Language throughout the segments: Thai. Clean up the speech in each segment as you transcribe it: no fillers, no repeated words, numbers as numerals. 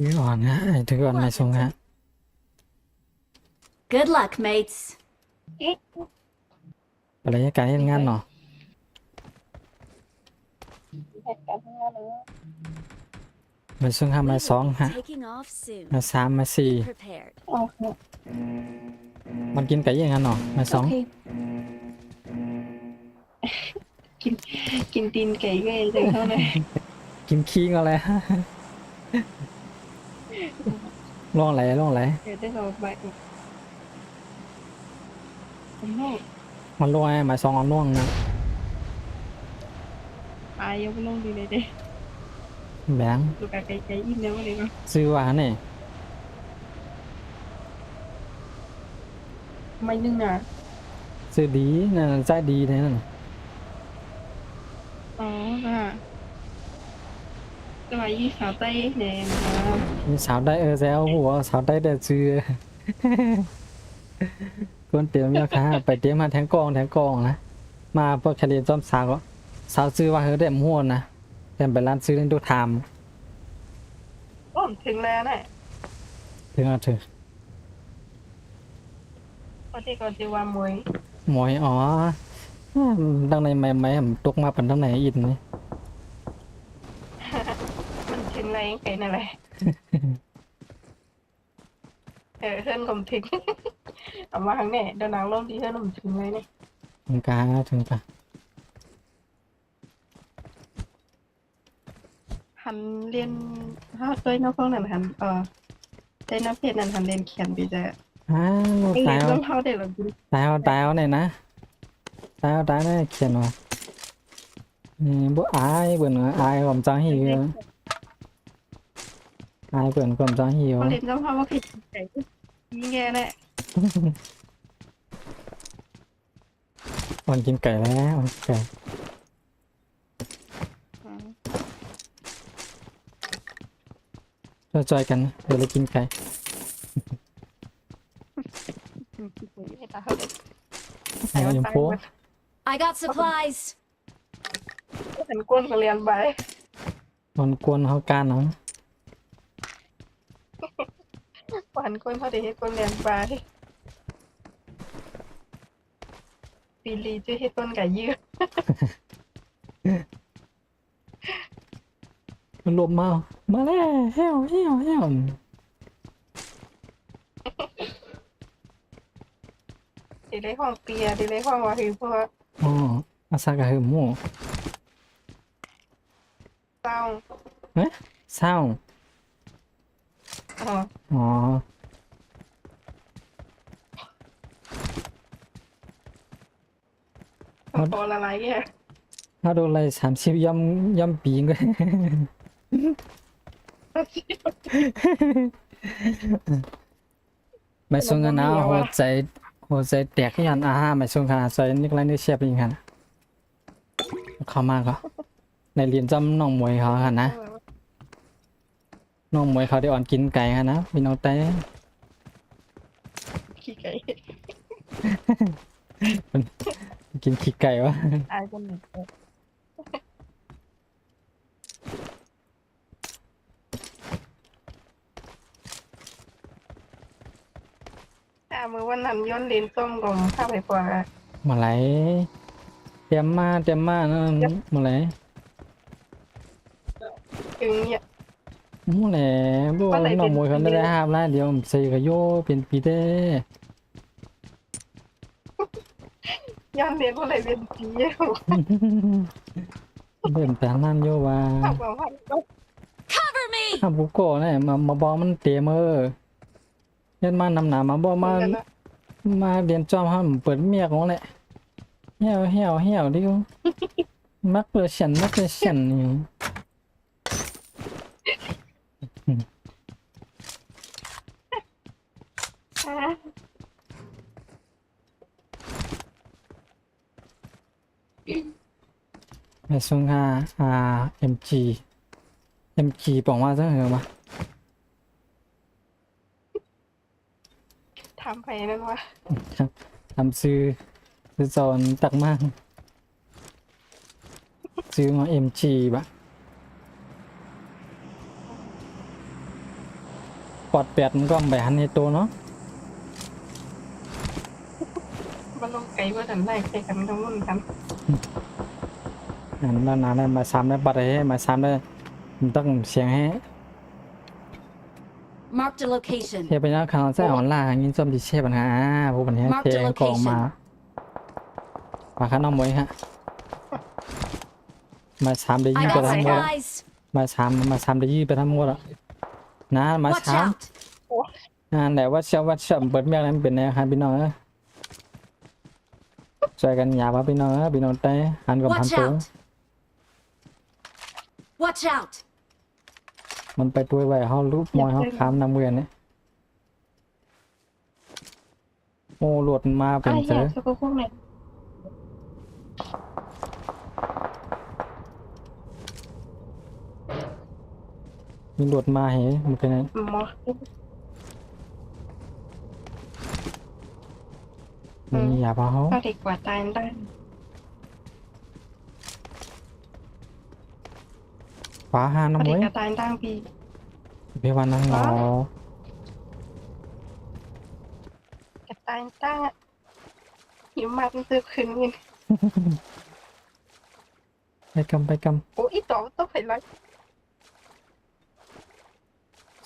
ถือก่อนนะถือก่อนไม่ส่งฮะ Good luck, mates. อะไรการเฮ็ดงานเนาะ เหตุการณ์ทั้งนั้นเลย ไม่ส่งห้า We มา will สอง be ฮะ taking off soon. มาสามมาสี่ Be prepared. โอเค มันกินไก่ยังไงเนาะมาส โอ อง เคกินกินตีนไก่ก็เลยเท่านั้น กินขี้ก็แล้วล่องไหลล่องไหล เดี๋ยวได้เราไปโอ้โห มันล่วงไอ้มาสองเอาล่วงนะ ปลายังไม่ลงดีเลยเด้ แบง ดูกาไก่ไก่อิ่มแล้วเลยเนาะ ซื้อว่าเนี่ย ไม่นึ่งน่ะ ซื้อดีนั่นใจดีเลยนั่น อ๋อน่ะสมัยยี่สาวไต้แดงครับ มีสาวได้แซวหัวสาวได้แต่ซื้อคนเตรียมยาค่ะไปเตรียมมาแทงกองนะมาพวกคดีจอมสาวก็สาวซื้อว่าเฮ้ยเด็มหัวนะแต่ไปร้านซื้อเล่นดูทาม โอ้ถึงแล้วน่ะ ถึงเอาถึง พอที่ก่อนจะว่ามวย หมวยอ๋อดังในไม่ผมตกมาเป็นทั้งไหนอินนี่ มันถึงอะไรไก่นั่นแหละเพื่อนผมถึง เอามาครั้งนี้เดินนางร่มที่เพื่อนผมถึงเลยเนี่ย ถึงกาถึงกา หันเรียนถ้าด้วยนอกห้องนั้นหันได้นักเพจนั้นหันเรียนเขียนไปจะ อ้าว เรี ตาย น เอา ต้องเท่าเด็กเราดู ตายเอาเนี่ยนะตายได้เขียนว่าบ่อายเบิ่นอายผมจังหิวอายเบิ่นผมจังหิว เขาเรียนต้องเท่าว่าผิดใจยิ่งแย่แหละ วันกินไก่แล้วไก่จอยกันเดี๋ยวเรากินไก่ ให้ตา ไก่ยังโป้ I got supplies. ฉันก้นก็เรียนไป มันกวนเขาการเนาะ หันก้นเขาได้ให้ก้นเรียนไปปีลีจะให้ก้นไก่ยืด มันลมมาแล้วเฮ้ว ดีเลยห้องเปียดีเลยห้องว่าคือเพราะว่า อ๋ออาซากะเฮหมู เศร้า เศร้า อ๋อ อ๋อ พอละลายแย่ ถ้าโดนอะไร30ย่ำปีงเลย ไม่ส่งกันนะหัวใจแตกยันไม่ส่งค่ะใส่นิกไลน์นี่เชียบยิงค่ะเข้ามาก็ในเรียนจำน้องมวยเขาค่ะนะน้องมวยเขาได้อ่อนกินไก่ค่ะนะพี่น้องแต่ ขี้ไก่ กินขี้ไก่วะ อายคนหนึ่งมือวันนั้นย้อนเลนส้มกับข้าวไผ่ปลา มาไหลเตรียมมานั่นมาไหล ถึงเนี่ย มู้แหละบ่น้องมวยเขาได้ห้ามแล้วเดี๋ยวใส่กระโยเป็นปีเต้ ย้อนเลนเพราะอะไรเป็นสีเยี่ยว เดินแต่นั่นโยว่า ข้าวเปล่าพันก็ Cover me. ถ้าบุกโก้เนี่ยมาบอกมันเตรียมยันมานำหนามาบอกมาเรียนจอมห้ามเปิดเมียของแหละเหี่ยวดิวมักเปิดฉันนี่ไปส่งค่ะMG บอกว่าจะเหรอวะ ทำไปนั่นวะ ทำซื้อจอนตักมากซื้อมา MG บะ ปอดแปดมันก็ไปหันในตัวเนาะ มันลงไกลว่าทันได้ใครกันทั้งหมดกัน อันนั้นนานได้มาซ้ำได้ปัดให้มาซ้ำได้มันต้องเสียงให้ Marked a location. เทไปแล้วครั้งแรกออนไลน์ยินจมดิเชฟปัญหาผู้ปัญหาเทกองมาข้างนอกมวยฮะมาซ้ำได้ยี่ I ไป got ทั้งหมด supplies. มาซ้ำได้ยี่ไปทั้งหมดอะนะมา Watch ซ้ out. ำงานไหนว่าเชื่อเปิดเมียอะไรเป็นแนวครับพี่น้องช่วยกันหยาบพี่น้องพี่น้องเต้หันกับพัน Watch ตัว out. Watch out. มันไปตัวไว้เขารูปมอยเขาค้ำนำเวียนเนี่ยโอ้หลวดมาเป็น ไอ้ เสื เหี้ย อ สักพวกเนี่ย มีหลวดมาเหรอมันเป็นไง หมอ มีหยาบเขา ก็ดีกว่าตายได้ ฟ้าหา ก็ น้ำ ดี ไว้ กว่าตายได้พี่ พี่วันนั่งรอ กระตายได้หิวมากซื้อคืนเงิน ไปก โอ้อีต่อต้องไปไล่ ำ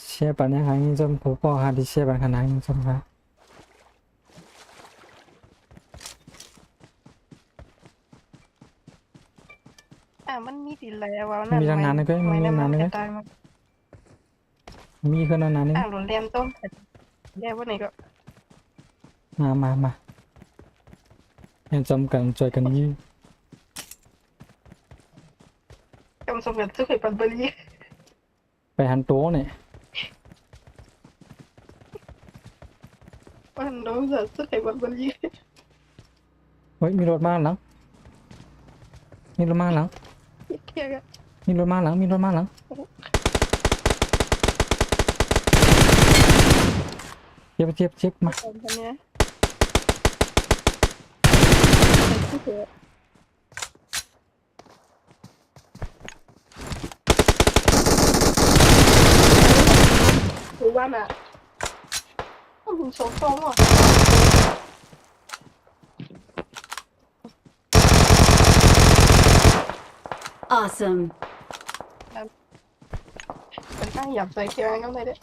เชียปันยังหางยิงจมผูปอหาดิเชียปันขนาดยิงจมค่ะ มันมีดีแล้วว่า มีตั้งนานเลยก็มีนานเลย ตายมา มีขึ้นนานนี่ หลุดเรียนต้มเรียกว่าไหนก็ มายังจมกันจอยกันยี่ จำสมกับสุขีปันบรี ไปหันโต๊ะเนี่ย วันโน้มจะสุขีปันบรี เฮ้ยมีรถมาหลังมีรถมาหลัง เที่ยง มีรถมาหลังเจ็บมา ตอนนี้รู้ว่าน่ะมันสมฟองอ่ะ Awesome. มันตั้งหยับใส่เคียวก็ไม่ได้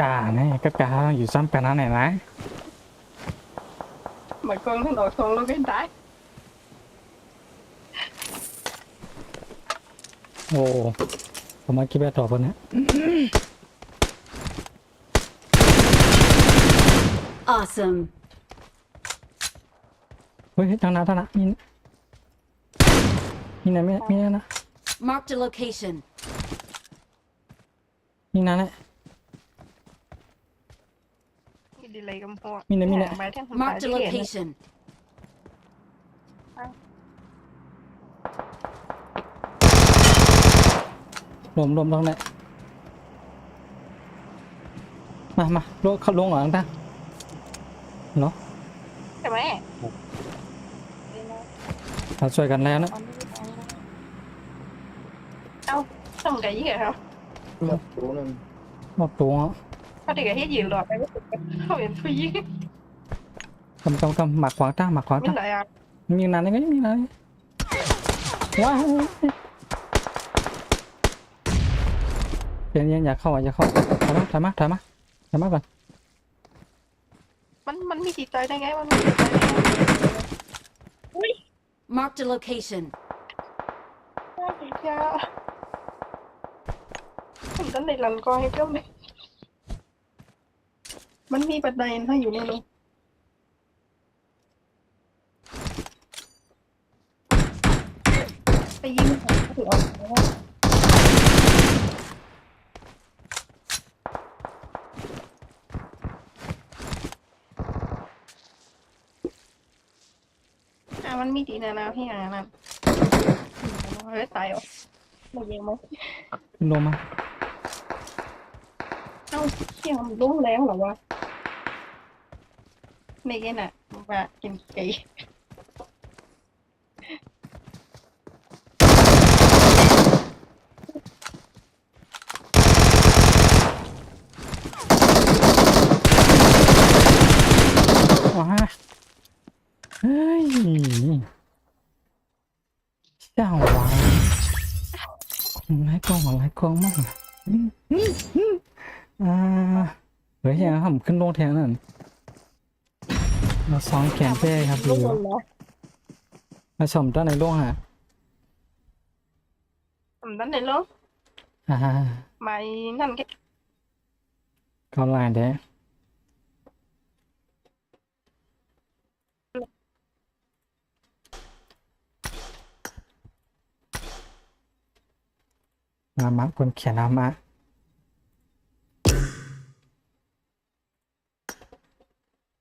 กาเนี่ยกาอยู่ซ้ำกันนั่นแหละนะ เหมือนกองถนนของเราไม่ได้ โอ้ผมมาคิดแบบต่อไปนะ Awesome. เฮ้ยทางนั้นมีไหนมีนะ Marked a location. มีนั่นแหละ มีดีเลยกับหัว Marked a location. รวมตรงนี้มาลงเขาลงหลังตั้งเนาะ ใช่ไหม เราช่วยกันแล้วนะ เอ้าต้องไก่ยี่เหรอ มอบตัว เขาเด็กให้ยืนรอไปก็เขาเห็นผู้หญิง กำหมักขวางตั้ง ไม่ไหนอ่ะ มีนานยังไงมีนานว้าวเย็นอย่าเข้าถอยมาก่อน มันมีจิตใจได้ไงมันมีจิตใจได้ไง Marked a location. น่าจิตใจผมต้องในรันก้อยก็ไม่มันมีบันไดให้อยู่ในนู้นไปยิงหัวถือออกมันมีดีนะพี่อย่างนั้นเฮ้ยตายอ่ะไม่ยิงมั้ย ลงมา เอ้าเชี่ยมันรุ่งแรงเหรอวะไม่กินอ่ะว่ากินไก่ เฮ้ยเจ้าวะของไรกองของไรกองมากอ่าเฮ้ยยังผมขึ้นลงแทนนั่นมาซ้อนแขนเป้ครับ ลู ดู กมันนะ มาชมด้านในโลกฮะ ทำนั้นเลยลูก อ่า ไม่นั่นแก ก็ลายเด้มาคนเขียนมา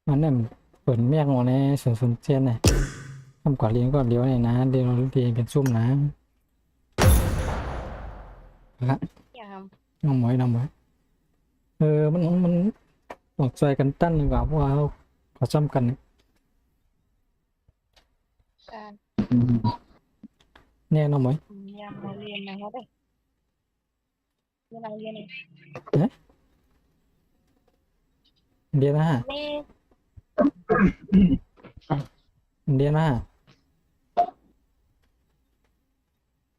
มันเนี่ยเปิดเมียกงอใน007เนี่ยทำก่อนเลี้ยงก็เลี้ยวเนี่ยนะเดี๋ยวเราดีเป็นซุ่มนะละ ยาม น้องหมวยมันออกใจกันตั้นดีกว่าเพราะว่าเขาจำกันเนี่ย การ เนี่ยน้องหมวย ยามมาเรียนนะครับเด้เวลาเรียนเนี่ย เดียนะฮะ แม่ เดียนะฮะ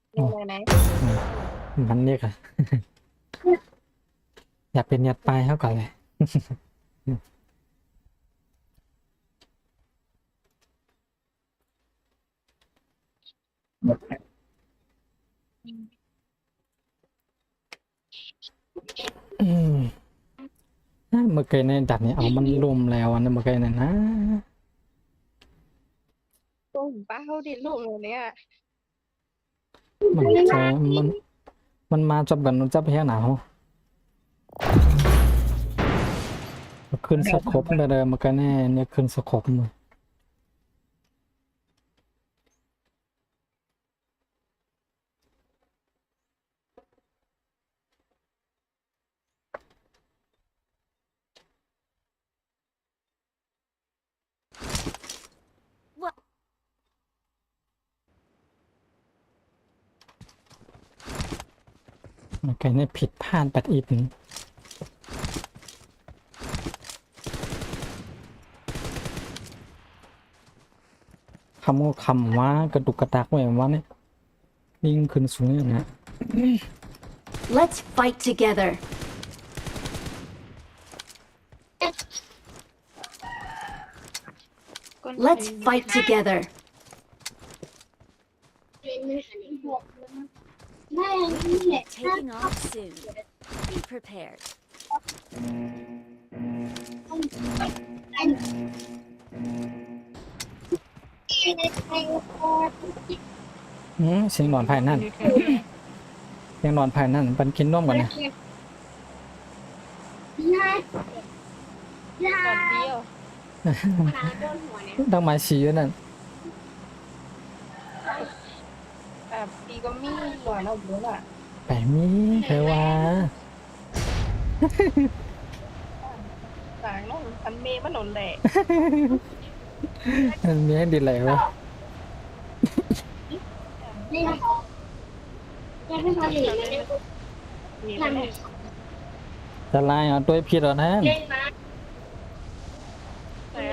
เรียนอะไรไหน มันเรียกอะ อยากเป็นยัดปลายเขาก่อนเลย อืมเมื่อกี้ในดัดเนี่ยเอามันรวมแล้วอันนั้นเมื่อกี้เนี่ยนะ โอ้ป้าเขาดิลูกเลยเนี่ย มันจะมันมาจับกันมันจับไปแค่ไหนเขาขึ้นสโคปได้เลยเมื่อกี้เนี่ยขึ้นสโคปมือเมื่อกี้เนี่ยผิดพลาดปัดอีกหนึ่งคำว่ากระดุกกระตักไว้ว่าเนี่ยยิ่งขึ้นสูงอย่างนี้ Let's fight together. Let's fight together. Taking off soon. Be prepared. เสียงนอนภายนั่นเสียงนอนภายนั่นปันกินนมก่อนนะ ตอนเดียว ต้องมาชี้นั่น ปีก็มีหลอนเอาเยอะอ่ะ ไปมีใครว่า ต่างน้องอันเมย์มันหนนแหละ มันมีให้ดีเลยวะ มีมันแหละ จะไล่เอาตัวผิดเหรอนะ แต่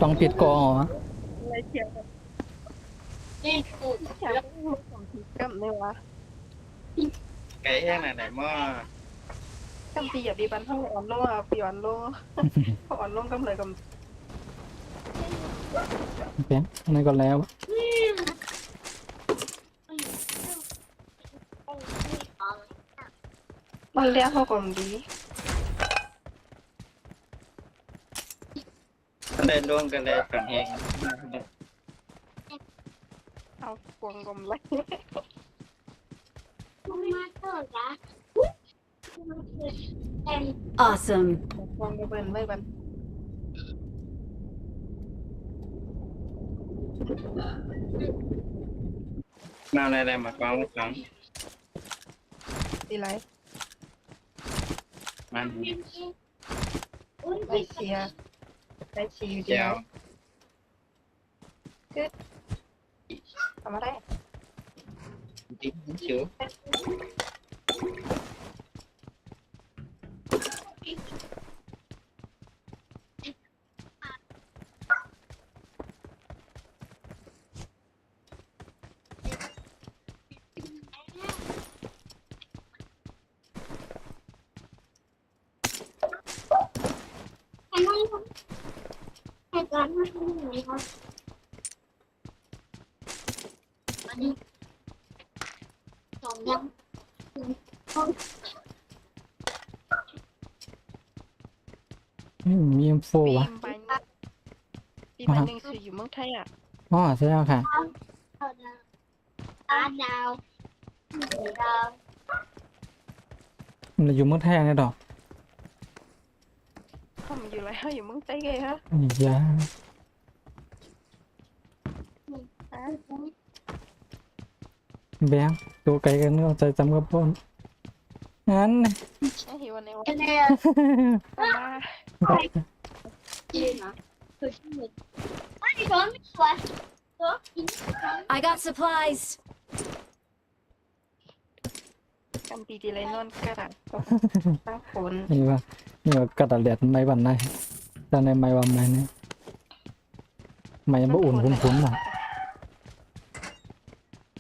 ต้องผิดก่อนเหรอ อะไรเชียวแค่ผมผิดกับเลยวะ ไก่แห้งไหนหม้อ คำตีอย่าดีบันเท่าอ่อนโลอ่ะปีอ่อนโลอ่อนโลกำเลยกับ เพียงนั่นก็แล้ว มันเรียกเขาก่อนดี เดินร่วมกันเลยฝันแห้ง เอากวงกลมเลย Awesome. กวงกระเบินไว้บัน มาอะไรมากองกอง ดีไร มัน ไปเชียร์ไปเชียร์ดี เจียว ทำอะไร จิ๊กชิว เ กันนี่ครับอันนี้สองยัง มีอินโฟ ปี วะ มไปปีใบหนึ่งคืออยู่เมืองไทยอ่ะ อ๋อใช่แล้วค่ะ ดาวดาว มันอยู่เมืองไทยเนี่ยดอก เขามาอยู่แล้วอยู่เมืองไทยไงฮะ อย่าแบงตัวไกลกันก็ใจจำกับพ่นงั้น ไอ้หิววันนี้วัน เนี่ย มา ยืนนะคือชื่อไม่ร้อนไม่สวยร้อน I got supplies. กันตีดีเลยนอนกระดาษตั้งฝน นี่ว่ากระดาษเหลียดไม่บันได้แต่ในไม่วันไม่เนี่ยไม่ยังบ่อุ่นคุ้นๆหรอ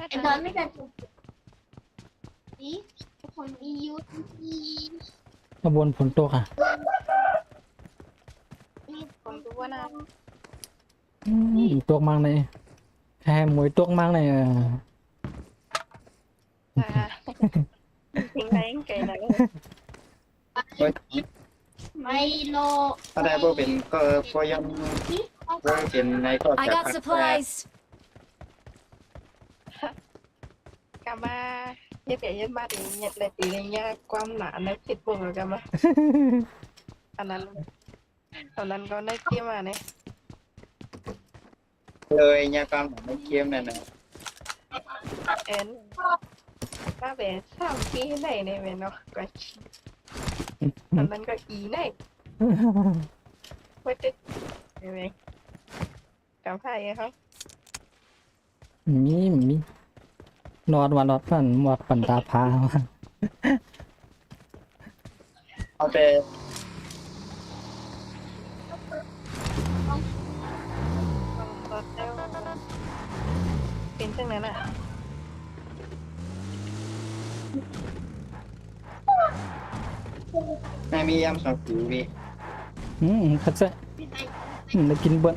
ไอ้ร้อนไม่ได้ถูกนี่คนมียุทธมี ขบวนฝนตกอ่ะ ฝนดูว่านะ ตกมากเลยแค่มวยตกมากเลย ทิ้งไรไก่ไหน ไม่โล ถ้าได้บ่เป็นก็ยังบ่เป็นในก็ I จะ got supplies. กามาเย็บเย็บมาดีเย็บเลยตีในยากความหนาในผิดบุกกันมาอันนั้นตอนนั้นก็ได้เกี่ยมาเนี่ย เลยยาความไม่เค็มนั่นน่ะ เอ็นมาเป็น3 ปีไหนเนี่ยเนาะก็ตอนนั้นก็อีไหนไม่ติดยังไงกับไพ่เขา มีนอดวันนอดปั่นหมดปั่นตาพา เอาแต่ เป็นจังนั้นอ่ะ ไม่มียำสองผิวพี่ คัดซะได้กินเบิ้ล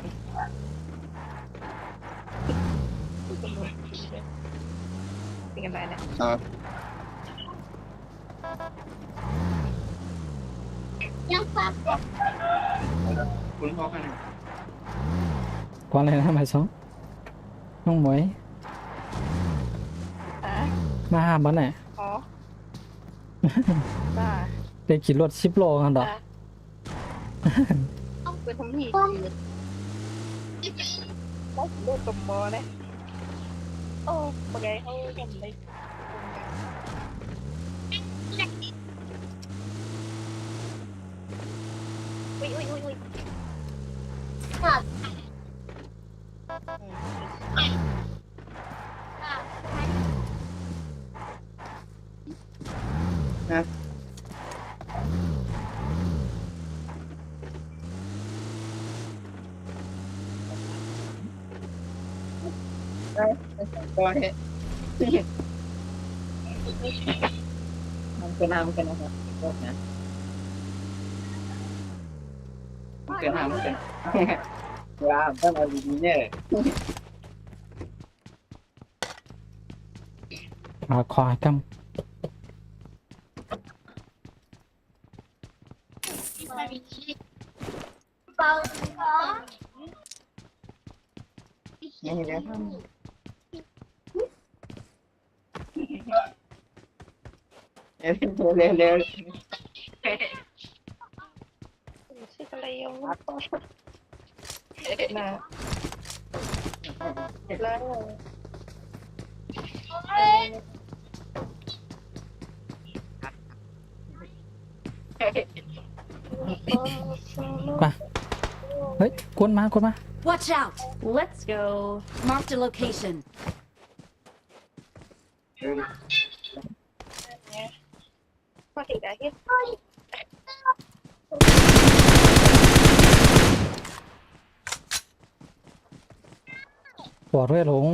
เป็นกันไรเนี่ย อ๋อ ยังฟัง คุณพ่อขนาด ก่อนเลยนะไม่สองน้องหมวย อ่ะ มาหาบ้านไหน อ๋อบ้า ได้ขี่รถ10 โลกันดอก ต้องเป็นทำหีต้องดูตมอเลยโอ้ปไงเขาทำได้อุ้ย ก็ให้ทำกันนะครับพวกนะกันทำกันว้าวต้องเอาดีๆเนี่ย หาคอยก เบาขอ นี่เดี๋ยวเร็ว ชื่ออะไรยังนะแล้ว ำเฮ้ยกวนมากวนมา Watch out. Let's go. Marked a location. พอติดอะที่ ปอดด้วยหลง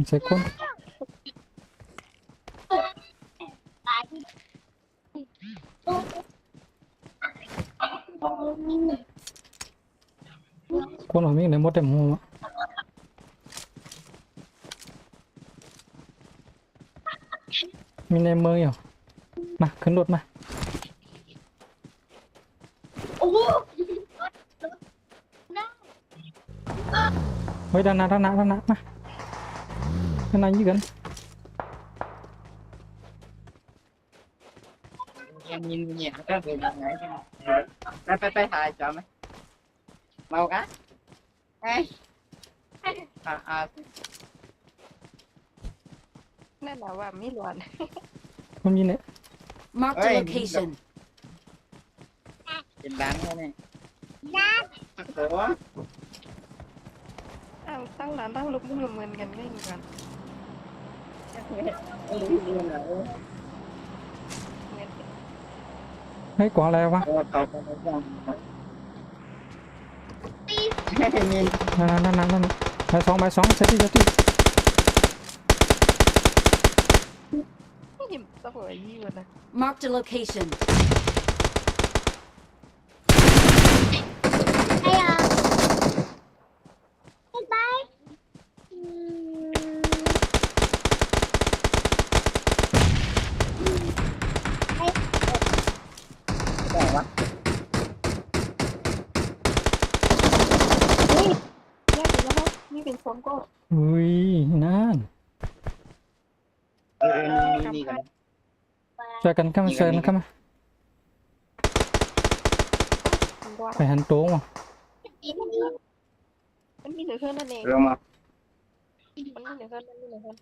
ใส่คน ตายที่ คนของมิ่งในมดเต็มหัวมีในเมืองอยู่มาขึ้นรถมา โอ้โห เฮ้ยด้านหน้ามาด้านหน้ายืน ยังมีเนี่ยก็เป็นยังไงไปถ่ายจอมไหมเมากันไอ้นั่นแหละว่าไม่หลวน มันมีเนี่ย Marked a Oi, location. เป็นร้านแค่นี้โอ้โห อ้าวตั้งร้านตั้งลุกมุ่งละเมินกันง่ายกัน เฮ้ยกว่าอะไรวะ เขาไปยังมี นั่นใบสองเซตตี้ ยิ้มตะหัวยี่วันนะ Marked a location. ไอ้อะบ๊ายบายแต่ว่า แยกกันแล้วครับนี่เป็นโซนก็ อุ้ยนั่น มีกัน ช่วยกันเข้ามาเข้ามา ทำด้วย ไปหันโต้ง มันมีเหลือเพื่อนนั่นเอง เรื่องมา มันมีเหลือเพื่อนนั่นนี่เหลือเพื่อน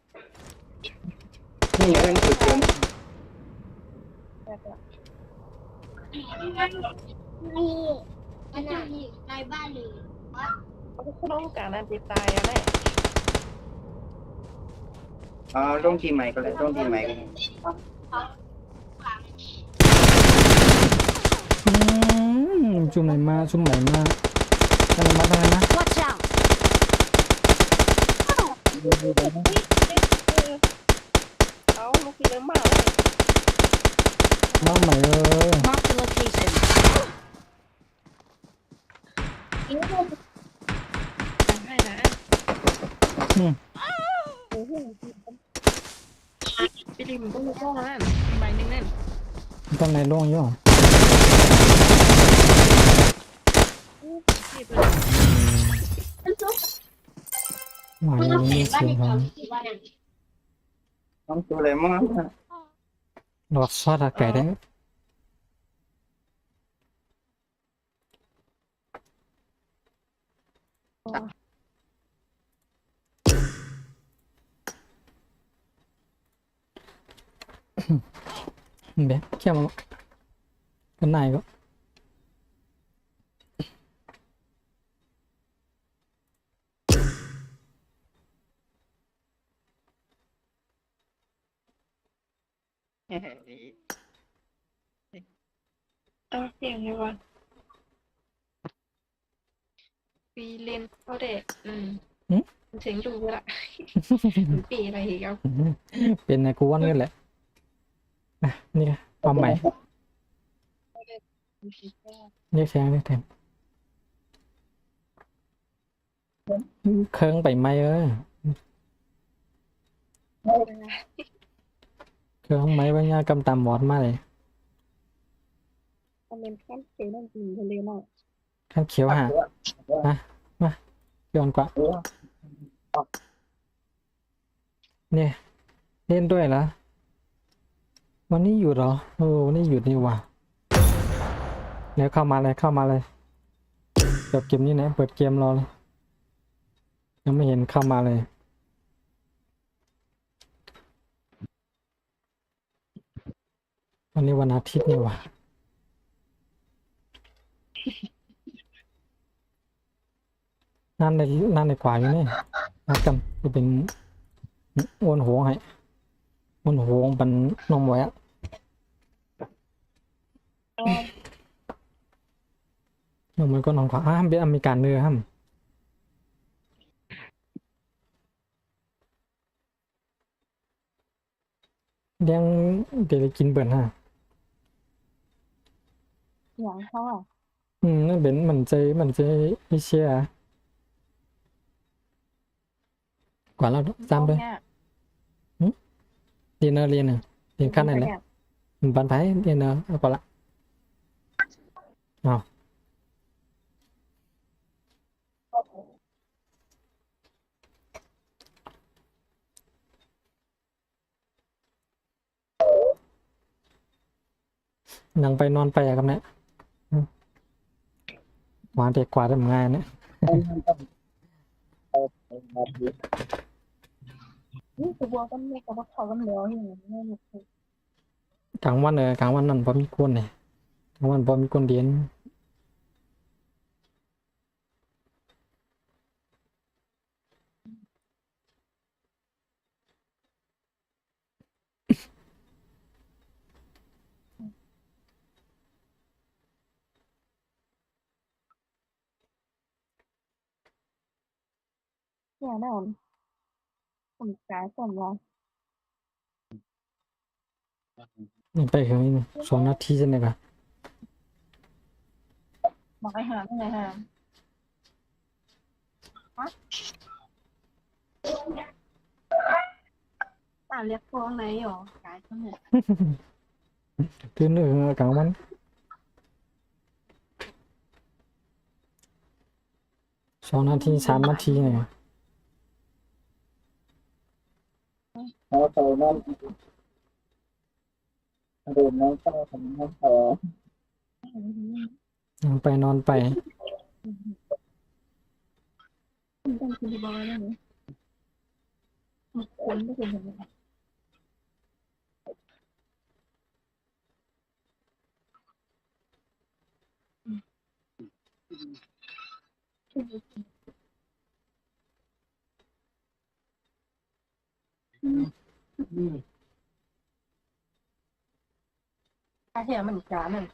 นี่เรื่องจุดเด่น แยกละ นี่อันนั้นในบ้านเลย เขาก็ต้องการอันติดตายอะแม่ ลงทีใหม่ก็เลยลงทีใหม่ก็เลย จุ่มไหนมาทางไหนมา Watch out. เอาลูกพี่เลี้ยงหมาเลย มาใหม่Marked a location. ให้นะพี่ลิมก็มีข้อนั่นใบหนึ่งนั่น ตอนไหนล่วงอยู่ พี่เพื่อน หมาย มัน นี้ เห็นบ้าน เสียงของในเขาที่บ้านนั้น ต้องตัวอะไรมั่ง หลอดซอสไก่ได้เด็กแค่มากันไหนก็ เอาเสียงไงวะปีเรียนเขาเด็กเสียงดูละปีอะไรอีกเอา เป็นไงกูว่านี่แหละนี่ความใหม่เรียกแทงเครื่องไปไหมเครื่องไหมว่ายากำตามหมอดมาเลย คอมเมนต์ขั้นเขียวนั่นปีทะเลหน่อย ขั้นเขียวย้อนกว่าเนี่ยเล่นด้วยเหรอวันนี้หยุดเหรอวันนี้หยุดนี่ว่ะแล้วเข้ามาเลยจบเกมนี้นะเปิดเกมรอเลยยังไม่เห็นเข้ามาเลยวันนี้วันอาทิตย์นี่ว่ะนั่นในกว่าอยู่นี่นัดกันจะเป็นอ้วนหัวให้อ้วนหัวเป็นน้องไว้อะน้องมันก็น้องขวาเป็นอเมริกันเนื้อฮัมเลี้ยงเดี๋ยวกินเบิ่นฮะ อย่างเขาอ่ะ นั่นเป็นเหมือนใจเอเชีย กว่าเราซ้ำเลยเรียนเรียนเรียนขั้นไหนเลยบันไทยเรียนเอาก่อนละเอานั่งไปนอนไปอะครับเนี่ยวางเด็กกว่าทำงานเนี่ย นี่ตัวบัวก็ไม่กับว่าเขากันแล้วอย่างนี้ไม่รู้ กลางวันกลางวันนั่นพอมีคนเนี่ยกลางวันพอมีคนเรียนเนี่ยแน่นอนผมกายส่งเรา นี่ไปถึง2 นาทีใช่ไหมครับ บอกไอ้หามไงหามเรียกพวกไหนหรอกายเขาเนี่ย ตื่นกลางวัน2 นาที3 นาทีเนี่ย เอาไปนั่นเดินน้องก็ทำน้องต่อ นั่งไปนอนไป คุณต้องคุณบอกอะไรนี่คนไม่เป็นยังไงอาเทียมันจามัน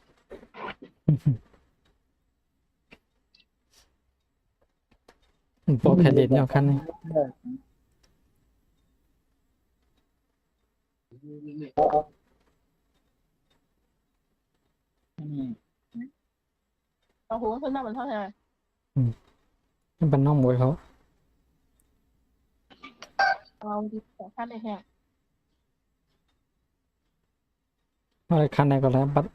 โปรแคดเดตเนี่ยคันนี้ เอาหูขึ้นมาบนเท่าไหร่ นี่เป็นน้องมวยเขา เราดีแต่ขั้นในแห่ง อะไรคันไหนก็แล้วบัด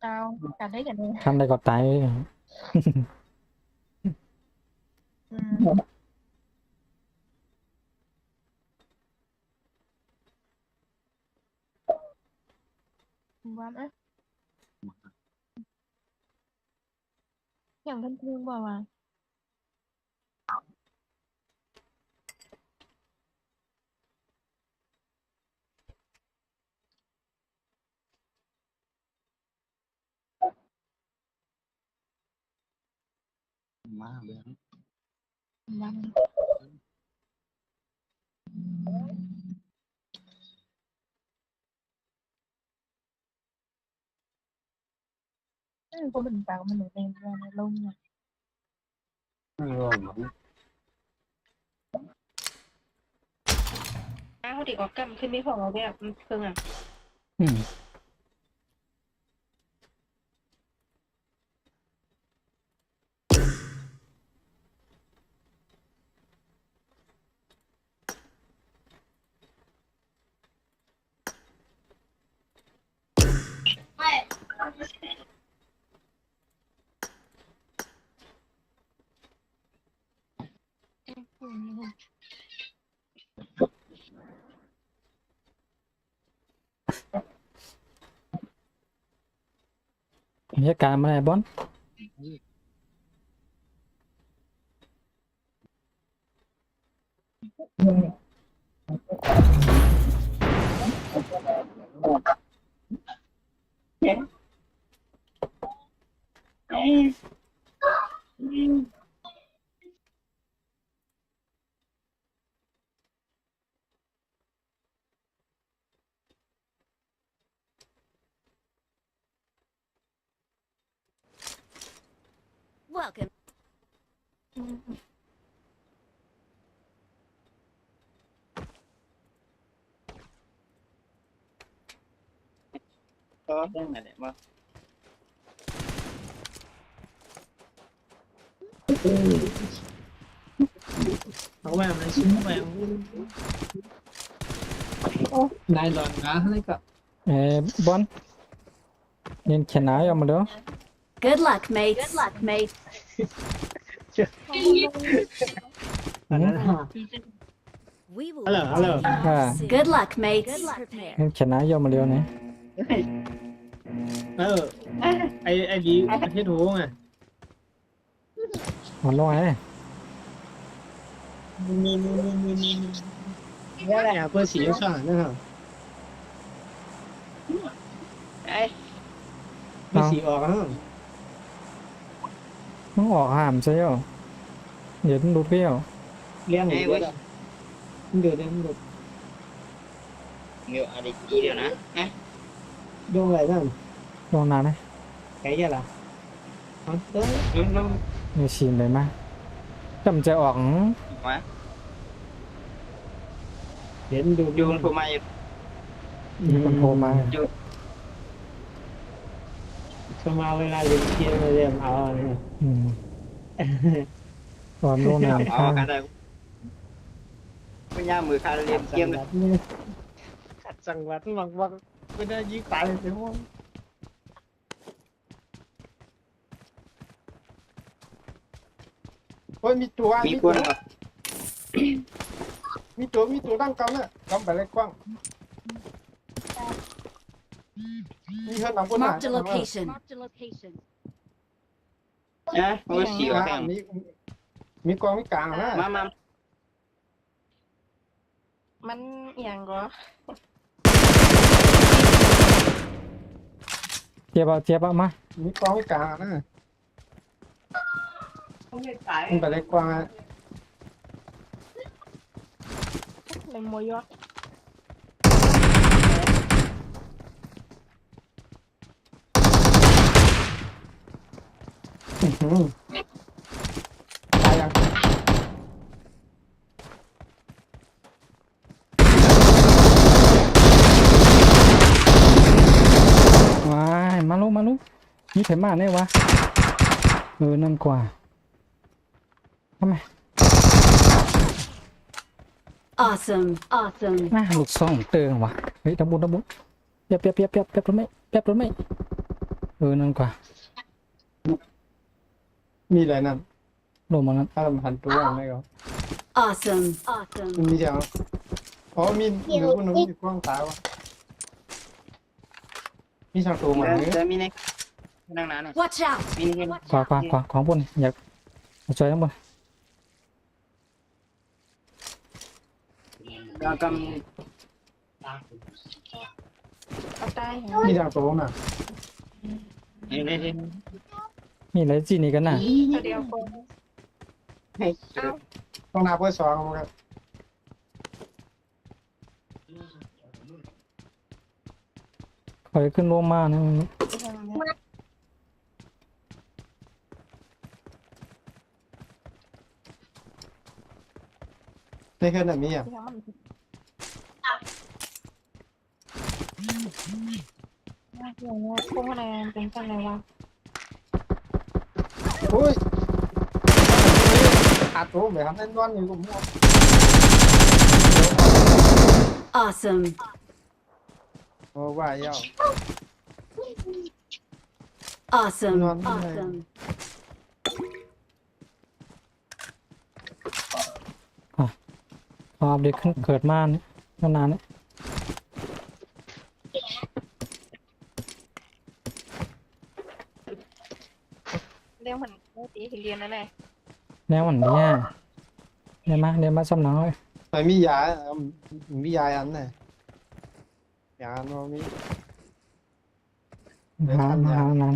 เอากันได้กันเลย คันใดก็ตาย วันอ่ะอย่างกันทึงบ่ว่ามาเลย วันก็เป็นปากมันหนูเองว่าในลมเนี่ย ไม่รู้ เขาดีกว่ากันขึ้นไม่พอเราแบบเครื่องอ่ะ อืม บรรยากาศมาไหนบอลWelcome. ก็เรื่องอะไรมา เอาแหวนมันชิ้นแหวนนายหลอนนะอะไรก็ บอลเรียนเขียนหนาวยังมาเด้อ Good luck, mate. Good luck, mate. อันนั้น We will Hello, hello. return Ah. soon. Good luck, mate. Good luck, prepare. เรียนเขียนหนาวยังมาเร็วเนี่ย ไอ้ดีประเทศหูไง มันร้อย มีอะไรอ่ะเพื่อสีช่างนะครับ ไอ้ เพื่อสีออกนะ มึงออกหามใช่เหรอเดี๋ยวต้องดูเปรี้ยว เลี้ยงหูด้วยมันเดือดมันเดือด เงี้ยอะไรจีเดียวนะไอ้ ดวงอะไรนั่น ลองนานไหม ไก่ยังล่ะมันเต้ย น้อง มีชิมเลยมั้ยจำจะออก มา เห็นดู ยูนผมมาอยู่ มีคนโทรมา เข้ามาเวลาเรียนเกียร์มาเรียนเอาเนี่ย อืมตอนโน่นนาน เอา ข้าง กันได้ไม่ย่ามือคาเรียนเกมเลย ขัดจังหวัดบางไม่ได้ยิงตายเลยสิว่าโอ้ยมีตัว มีคนเหรอ มีตัวตั้งกำเนี่ยกำไปเลยกว้างมีเท่านั้นคนไหน Marked a location. Marked a location. นะโอ้ยสีแข็ง มีกองมีกลางนะ มา มันเอียงก็ เจี๊ยบเอามา มีกองมีกลางนะ ไม่ตาย มันไปเลยกว้าง เลยมวยยอด ตายยัง ว้ายมาลุนี่ไถมาเนี่ยวะนั่นกว่าทำไม Awesome. Awesome. น่าลูกซ่องเติงวะเฮ้ยดับบุญเปียบรถไหมนั่นกว่า มีอะไรนั่น ลงมานั้น ถ้ามันหันตัวไม่ก็ Awesome. Awesome. มีเดียวอ๋อมีอยู่บนนั้นมีกว้างตายวะมีสองตัวมันเนี่ย เจอมีในนั่งนาน Watch out. มีใน ขวาของบนอยากจอยข้างบน เราก เอาได้เหรอ มีสองตัวน่ะ ำนี่ มีอะไรจีนี่กันน่ะ ตัวเดียวคน ให้ ต้องนับเพื่อสองมันครับ คอยขึ้นลงมานะ ในเครื่องไหนมีอ่ะ อย่างเงี้ยพวกอะไรเป็นกันอะไรวะ โอ้ยขาดตัวแบบทำเล่นนอนอยู่กับมั่ว Awesome. โอ้ว่าเยอะ Awesome. Ngon thế này. Awesome. พอเด็กขึ้นเกิดมาเนี่ยนานเนี่ย เรื่องมันตีเรียนนั่นแหละ แนวมันเนี่ยเดี๋ยวมาสำนักเลย phải mi giá ăn này giá ăn nó mi หานาน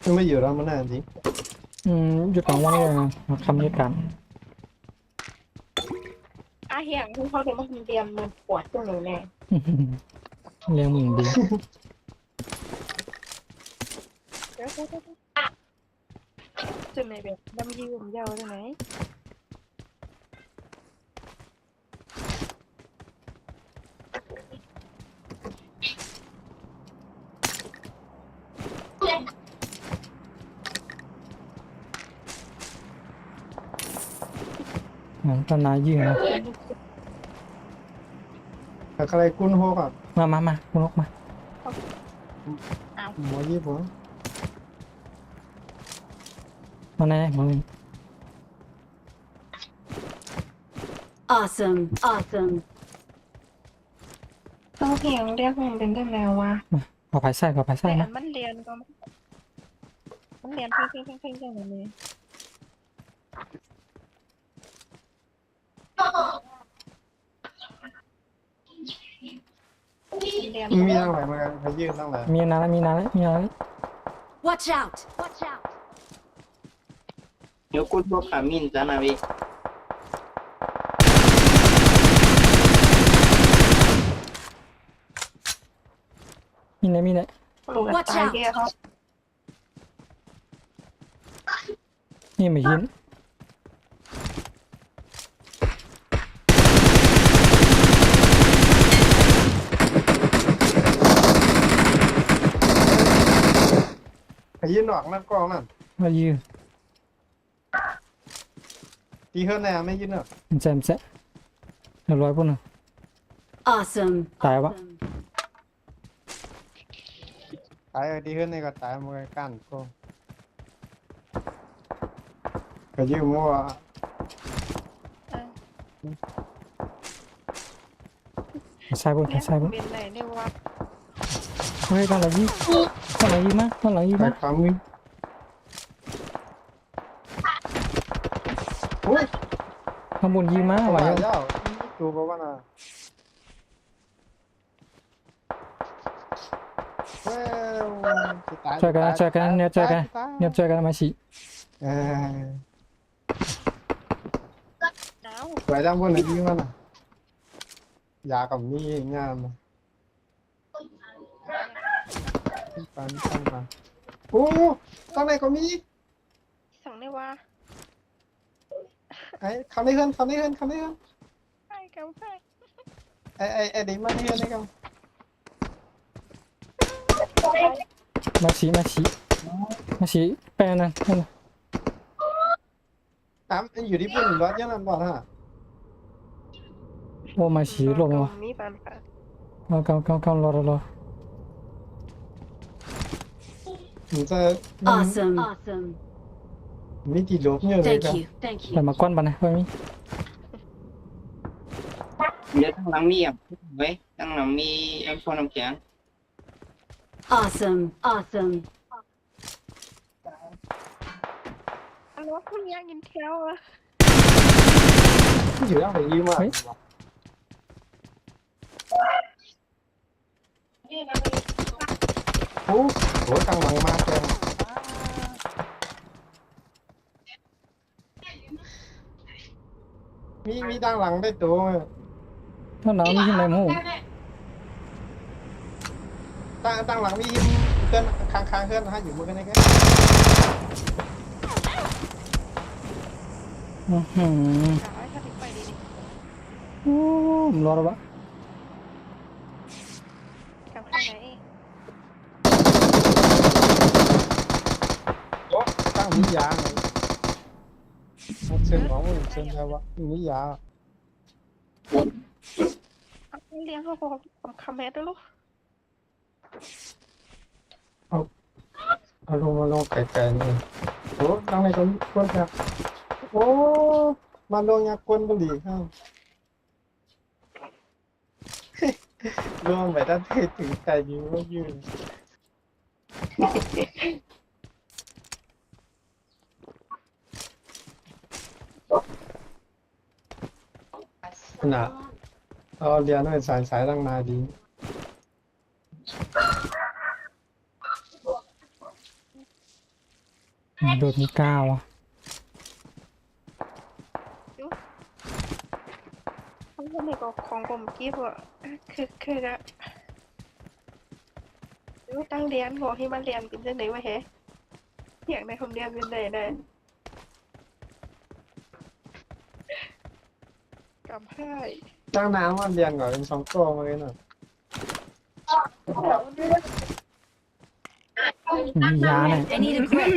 nhưng mà nhiều lắm món này gì หยุดกลางวันเลยนะมาคำนี้กัน อาเฮียงที่เขาจะมาเรียนมันปวดตรงนี้แน่ เลี้ยงมึงดี จะไม่แบบดำยืมยาวได้ไหม ตอนนายยืน แต่ใครกุ้นโฮกอ่ะ มาคุณนกมา หมอยี่ผม มาแน่มึง Awesome. Awesome. ต้องเพียงเรียกมันเป็นได้แล้ววะ ขอภายใส่ขอภายใส่ แต่อั นะ นมันเรียนก็มันเรียนเพ่งอย่างนี้เรียน มีตั้งหลายมาไปยืนตั้งหลาย มีนานแล้วมีนานแล้วมีนานแล้ว Watch out. Watch out. เดี๋ยวกูตัวขามินจ้านาวิ มีไหน ลูกตายเกี้ยเขา นี่ไม่เห็น ไปยืนหนอกนั่นกล้องนั่น มายืน ตีเฮิร์นแน่ไม่ยืนหรอก มันแซะเรียบร้อยปุ่นน่ะ Awesome. ตายวะ Awesome. ตายตีเฮิร์นในก็ตายมือกันก็ไปยืนมั่ว ใส่ปุ่น เรียก ใส่ปุ่น เป็นไหนเนี่ยว่า เฮ้ยตอนหลังยีมาตอนหลังยี ไป มา ความมือโอ้ย ข้างบนยีมาไหว ว่า ยัง เจ้าดูเพราะว่าน่ะช่วยกันเนี่ยช่วยกันมาฉี เออ หนาว ไปด้านบนไหนยิ่งมันอ่ะยากับนี่งามอ่ะปันโอ้ตอนไหนก็มี สั่งได้ว่า ไอ้คำนี้เฮิร์น ให้กับให้ ไอ้เด็กมันเฮิร์นได้กัน มาฉีแปลนั่น อยู่ที่ปุ่นรถยังนั่นบ่ฮะ โอ้มาฉีลงมา มีปันค่ะ เอารอ มันจะ Awesome. Awesome. มีกี่ลบเนี่ยเลย Thank กัน you. Thank แต่ you. มาก้อนปะนะเพิ่มมี เดี๋ยวทั้งหลังมีอ่ะเว้ยทั้งหลังมีเอ็มโฟนน้ำแข็ง Awesome. Awesome. อันว่าคุณยากกินเที่ยวอะ อยู่แล้วไปยิ้มอ่ะโอ้โหตั้งหลังมากเลยมีตั้งหลังได้ตัว เท่าหนาวมีที่ไหนมู ตั้งหลังมียิ้มเต้นค้างเพื่อนฮะอยู่มือกันได้แค่ กะให้ถ้าถึงไปดี รอแล้วปะ ๆกับข้างไหน โอ้ตั้งมียาไงเชิญของมึงเชิญใครวะมียา เลี้ยงเขาพอคำแม่ด้วยลูก เอาลงไก่นี่โอ้ตั้งในคนคนครับโอ้มาลงยากวนบุหรี่ครับลงไปด้านที่ถึงใจยืนไม่ยืนน่ะเอาเรียนให้สายตั้งนานดี โดดมีก้าวอ่ะ เขาก็มีก็ของผมกี้ว่าคืออะตั้งเรียนบอกให้มาเรียนเป็นจังไหนวะเฮ้อยากได้คำเรียนเป็นได้กับให้ ตั้งน้ำวันเรียนก่อนเป็นสองตัวมาเลยน่ะ มียาเนี่ย I need a grip.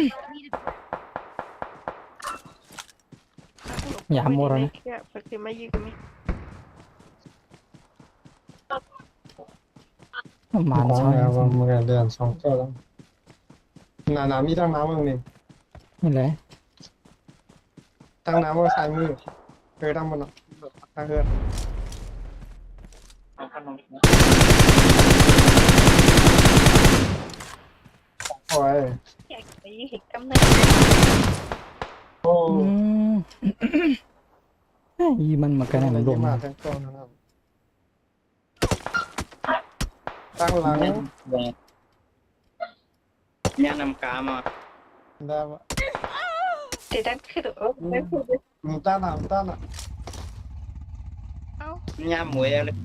ยามหมดแล้วนะ เนี่ยปกติมายิงนี่ ประมาณ ของ ใช่ แล้วว่ามึงเรียนสองตัวแล้วน้ำมีตั้งน้ำมึงนี่ นี่แหละ ตั้งน้ำว่าใส่มือตั้งบนตั้งเฮือน เอาขนม โอ้ย อยากไปยิงกำเนิด โอ้ อืม อีมันมากันไหนมันลง มา มา ทั้งตัวนะครับตั้งหลัง เนี่ยนำกามา ได้ว่า จะได้คือไม่พูด มึงตั้งหลังตั้งอ่ะ เอ้า เนี่ยหมวยเลย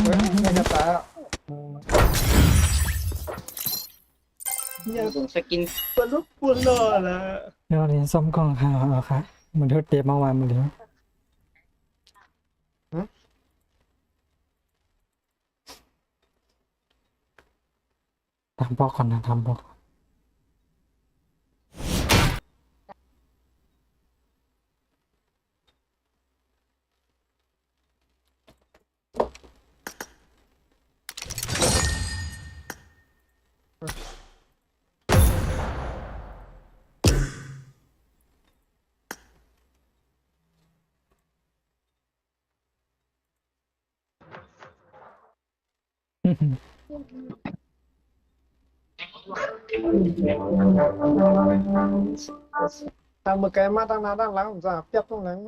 เฮ้ยไม่กระตายอ่ะเนี่ย สกิน ปวดลุกปวดหล่อละ เดี๋ยวเรียนซ่อมกล้องค่ะเอาค่ะเหมือนเธอเตะเมื่อวานมาเลยทำพอก่อนนะทำพอก่อน ตั้งมือไกลมาตั้งหน้าตั้งหลังจะเปียบตรงหลัง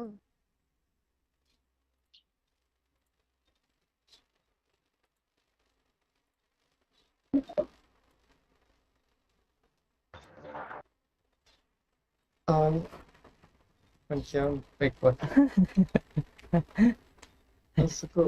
ตอนมันเขียวไปกดสกู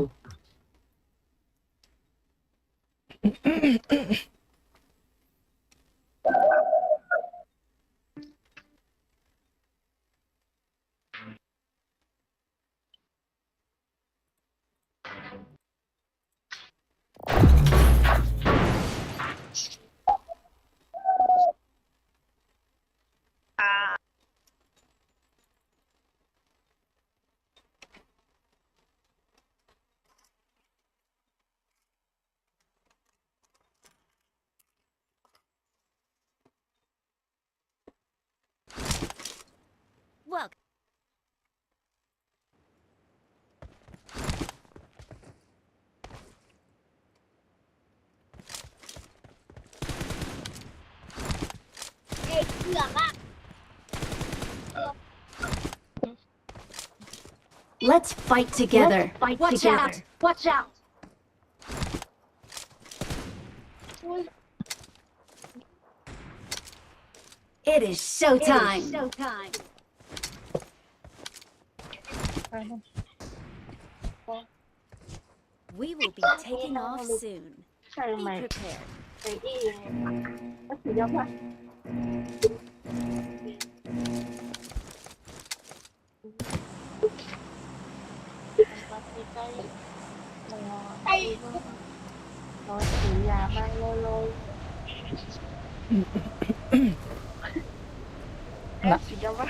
Welcome. Let's fight together. Watch out! Watch out! It is showtime. We will be taking off soon. ใช่ไหม Be prepared. ไปเองก็คือยอมรับใกล้ๆรอถือยามาเลยสุดยอดว่า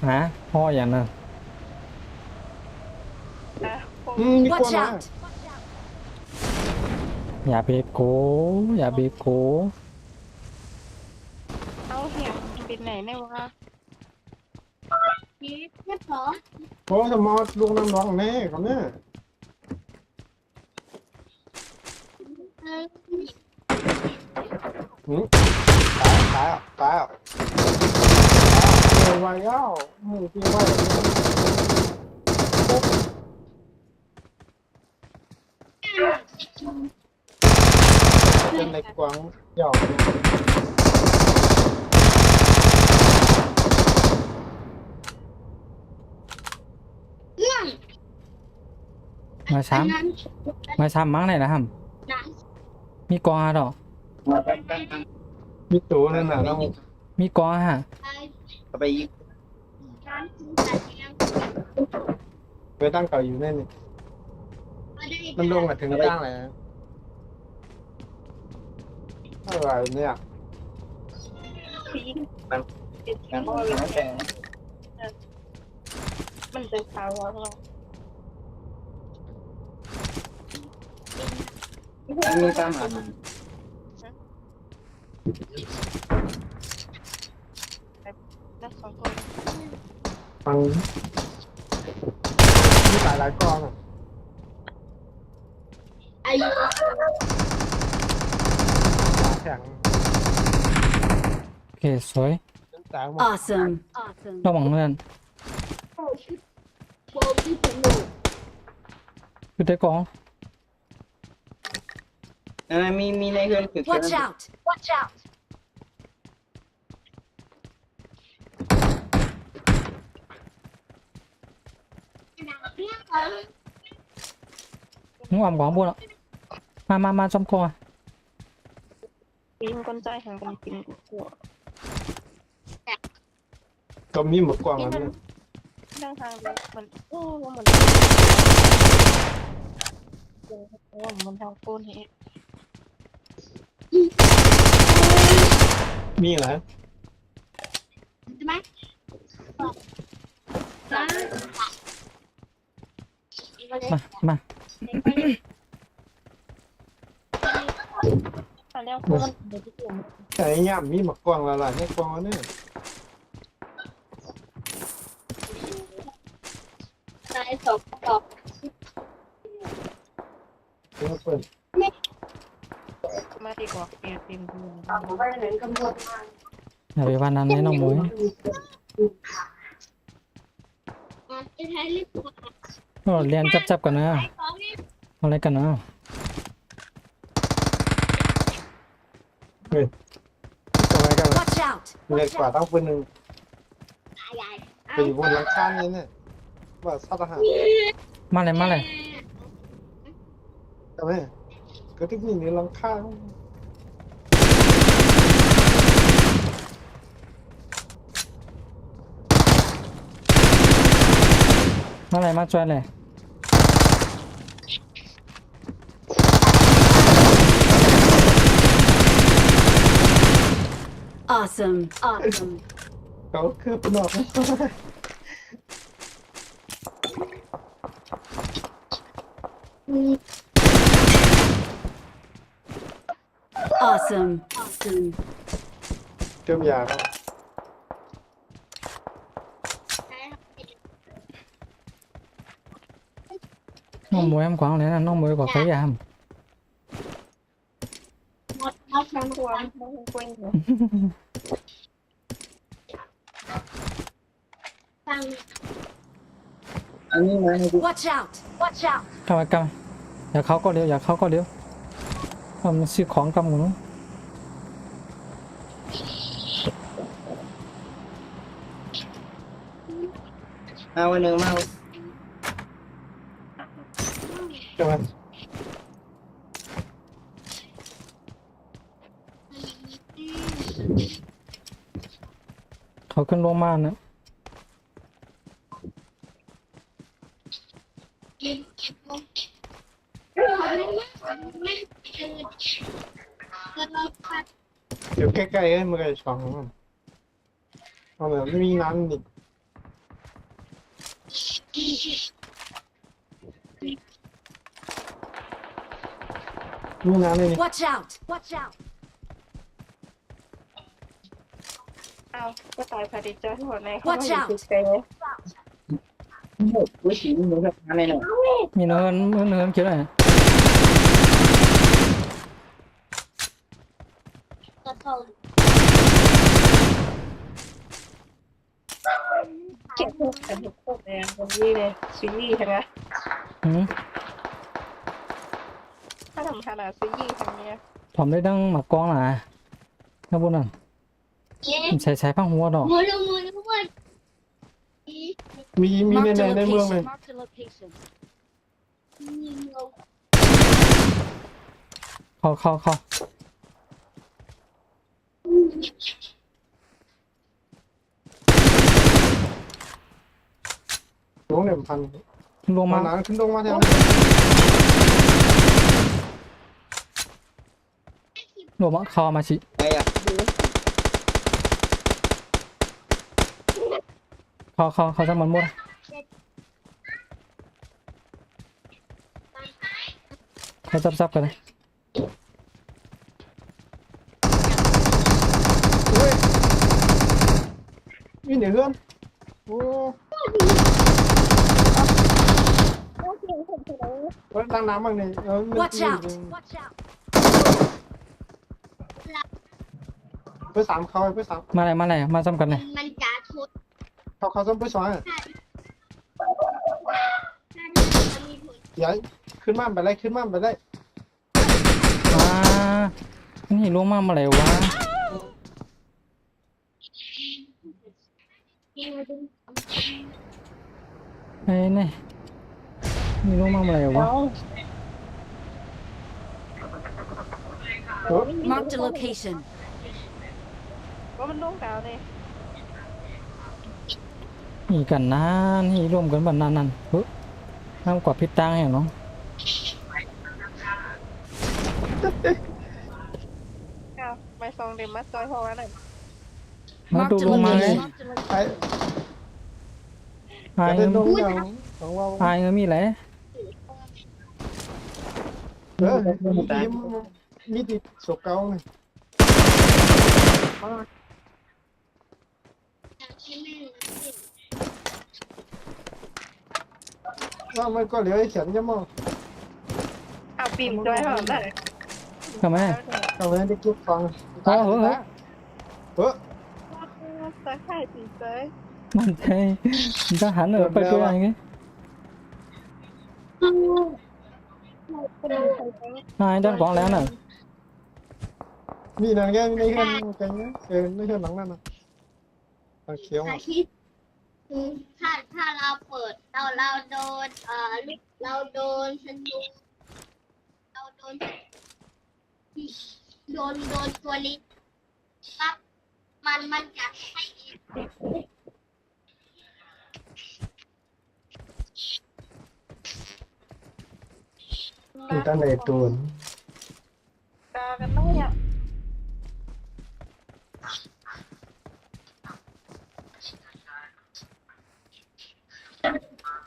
ฮะพ่ออย่างนั้น มีคน Watch มา out! อย่าเบโกอย่าเบโก เอาเหี่ยเป็นไหนเนี่ยวะ นี่เรียบร้อย โอ้สมอลูกน้ำร้องแน่เขาเนี่ย ตายอ่ะวายย่าพี่ว่าเป็นในกวางหยอก มาซ้ นั้น ำมาซ้ำมั้งไหนนะครับ นั้น มีกอดอก มีตัวนั่นน่ะเรา มีกอฮะ ไปยิง นั้นแต่ยัง ไปตั้งเก่าอยู่นั่นนี่ ไม่ได้ มันลงมาถึงตั้งเลยอะไรเนี่ย พี่ กันแล้วแต่ มันจะขาวแล้ว มีตามหา นักสองคน ฟังมีหลายกองอ่ะ ไอ้ แข็ง โอเคสวย ต่างหมด Awesome. Awesome. ระวังเพื่อน โอ้ชิบโบที่ผมอยู่ คือได้กอง มีในเฮือนคือ Watch out. Watch out. มึงอ้อมกองบนอ่ะมาจอมคอ ปีนก้นใจห่างกันกินหัว ก็มีหมดกว้าง นี่ แล้ว มัน เนี่ย นั่งทางเลยมันโอ้มันโอ้มันทางโคนเฮ มีอะไร ใช่ไหม มา ตอนแรกคนเดี๋ยวที่ผม แต่ไอ้ย่ำมีหมดกว้างแล้วล่ะเนี่ยกว้างเนี่ย นายสอบสอบ เดี๋ยวเปิด มาดีกว่าเปลี่ยนเต็มที่ ไปไหนกันหมด อย่าไปวันนั้นเลยน้องมวย จะใช้ลิฟต์ ก็เรียนจับกันนะ ของนี่ เอาอะไรกันนะ ทำไมกัน Watch out. เล็กกว่าต้องปืนหนึ่ง ใหญ่ ไปอยู่บนหลังคานี่เนี่ยว่าซาทหาร มาเลย ใช่ไหมก็ที่นี่ในหลังคา มาช่วยเลย Awesome. Awesome. เขาคือปนอก Awesome. Awesome. เจ้ายาครับ น้องมวยทำกวางเลยนะน้องมวยบอกใครยาม หมดเอาทั้ง ตัวมันกว้าง ฟัง อันนี้มาให้ดู Watch out. Watch out. กำอย่าเขาก็เลี้ยวมันซื้อของกำกูนู้น มาวันหนึ่งมา ใช่ไหม เขาขึ้นลงมานะ กินเขาไม่ตื่นก็เราพัด เดี๋ยวใกล้ๆให้มันก็จะช่องมันเอาแบบไม่มีน้ำดิมีน้ำเลยนี่ Watch out. Watch out. เอาก็ตายพอดีจ้าหัวในเขา Watch ไม่ out ติดใจ ผู้หญิงมึงแบบอะไรหน่อย มีเนินเขียนอะไร กระทง เก็บพวกแต่พวกแดงคนนี้เลยซีรีส์ใช่ไหม หืม ถ้าทำขนาดซีรีส์ทางเนี้ย ถอมได้ดังหมากกองหน่ะข้างบนนั่น เย้ ใช้พังหัวดอก มือลงมือทุกคน มีใน Marked a ในเมืองเลย location. Marked a location. มีมือ เข้า ลงเนี่ยพัน ลงมา น้ำขึ้นลงมาแถว ลงมาเข้ามาชิ ไอ้อะ เข้าจะมันหมด ให้ซับกันเลย อุ้ยมีเหนือเพื่อนโอ้เฮ้ยตั้งน้ำบ้างนี่Watch out! เพื่อสามเขาเพื่อสาม มาเลยมาซ้ำกันเลย มันจะทุด เขาซ้ำเพื่อสอง ถ้าจะมีผล ย้ายขึ้นม่านไปเลยขึ้นม่านไปเลย นี่ลงมาเลยวะไอ้นี่นี่ลงมาเลยวะ Marked a location. ว่ามันลงดาวเลย นี่กันนะนี่รวมกันบันนั้นนั่นเฮ้ยน้ำกว่าพิษตังแห่งเนาะ อ้าวไม่ซองเดมัสจอยพอแล้ว มาดู Marked a ลงมาเลย location. ไอ้ หาย เดิ เงิ น น ลงอย่างของว่า หายเงินมีไร ทีมมีติดสกเกาไง ที่แม่ ว่ามันก็เหลือให้เขียนยังมั้ง เอาปีมจอยพอแล้ว ทำไม ทำไมได้คิดฟัง เฮ้ย เฮ้ย จอยไข่ปีจอย มันใช่ทหารไปตัวอะไรเงี้ยหายด้านของแล้วน่ะ มีนั่นแกมีในเฮือนกันเงี้ยในเฮือนหลังนั่นน่ะเขียว อาทิตย์คือถ้าเราเปิดเราโดนเราโดนสนุกเราโดนตัวนี้ปั๊บมันจะให้อีก อยู่ด้านในตัว ดาวกันแล้วเนี่ย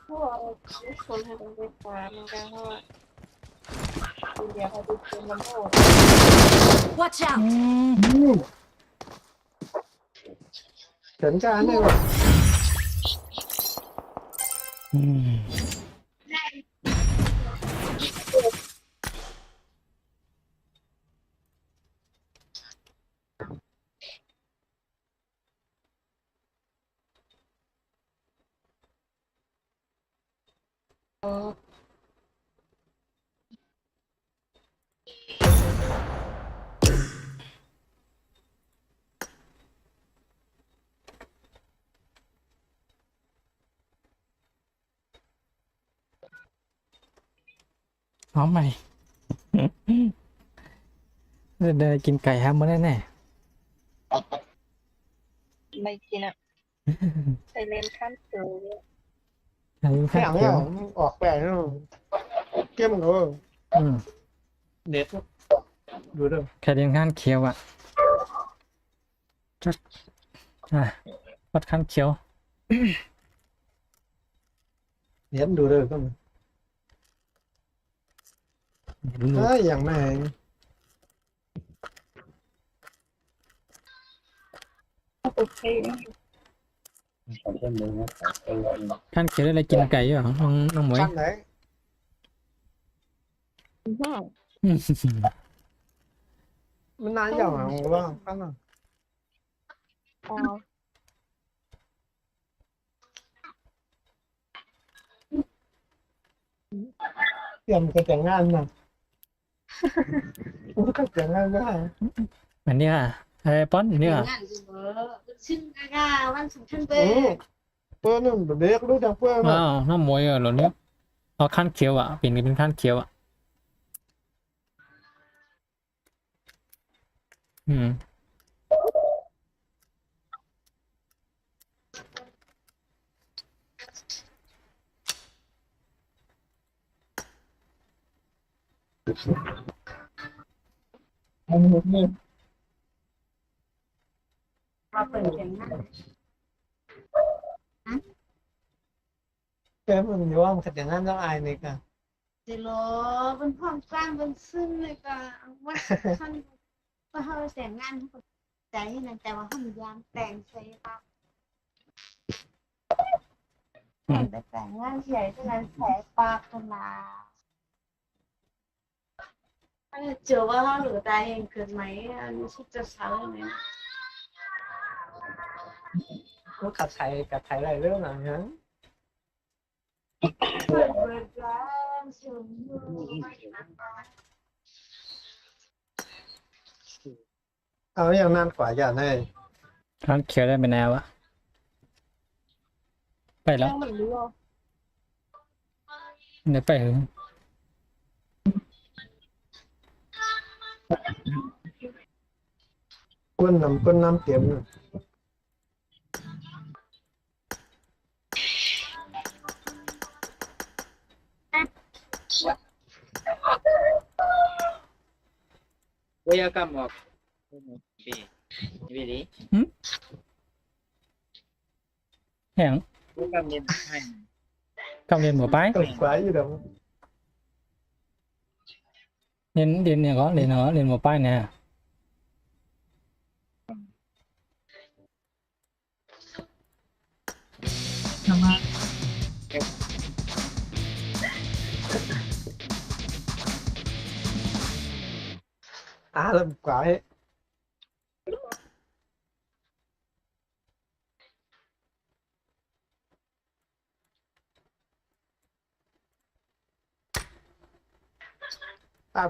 พวกคนให้ต้องไปขวาเหมือนกันเพราะว่าเดี๋ยวเขาดูเป็นลำโพง Watch out! เขียนการเนี่ยหรอ เอาใหม่เดินกินไก่แฮมมาแน่ ไม่กินอ่ะใส่เลนขั้นสูง ๆอันนี้ แค่ ข้าว เนี่ เขี ย ยว ออกแปลกนะเกี่ยมเหรอเด็ดดูเด้อ แค่เรียนข้าวเขียวอ่ะจัดวัดข้าวเขียว เด็ดดูเด้อก็มัน ดู อย่างแม่ โอเค ข้าวเขียวได้อะไรกินไก่เหรอน้องหมวย ขั้นไหนมันนานอย่างไรว่าขั้นน่ะ อ๋อ เตรียมจะแต่งงานน่ะมันก็แต่งงานไม่ได้ อันนี้ค่ะไอ้ป้อนอันนี้ค่ะ งานอยู่เบอร์ซึ่งก็วันสำคัญเบอ เพื่อนนั่นเด็กรู้จักเพื่อน อ้าวน้องหมวยเหรอเนี่ยเอาข้าวเขียวอ่ะเปลี่ยนเป็นข้าวเขียวอ่ะแกมันอยู่ว่ามันแต่งงานต้องอายนี่ค่ะ สิโลเป็นห้องกลางเป็นซึ่งเลยก็ว่าท่านก็เขาเสียงงานเขาใจนั่นแต่ว่าเขามียามแต่งใช่ปะแต่แต่งงานใหญ่เท่านั้นแสบปากขนาดเจอว่าเขาหรือตายเองเกิดไหมอันนี้ชิจะเช้าไหม nó cà thầy này rất là ngắn เปิดเบิดร้านชมมือ เอาอย่างนั้นกว่าอย่างนี้ ร้านเขียวได้เป็นแนวอะไปแล้ว เหมือนรู้อ่ะ เดี๋ยวไปถึง quân năm tiếng rồi. 我要干嘛？vì lý แห้ง 我干面还 กำเรียนหมอไป Cực quá gì đâu เรียนเนี่ยก็เรียนเหรอเรียนหมอไปเนี่ย làm quá ấy.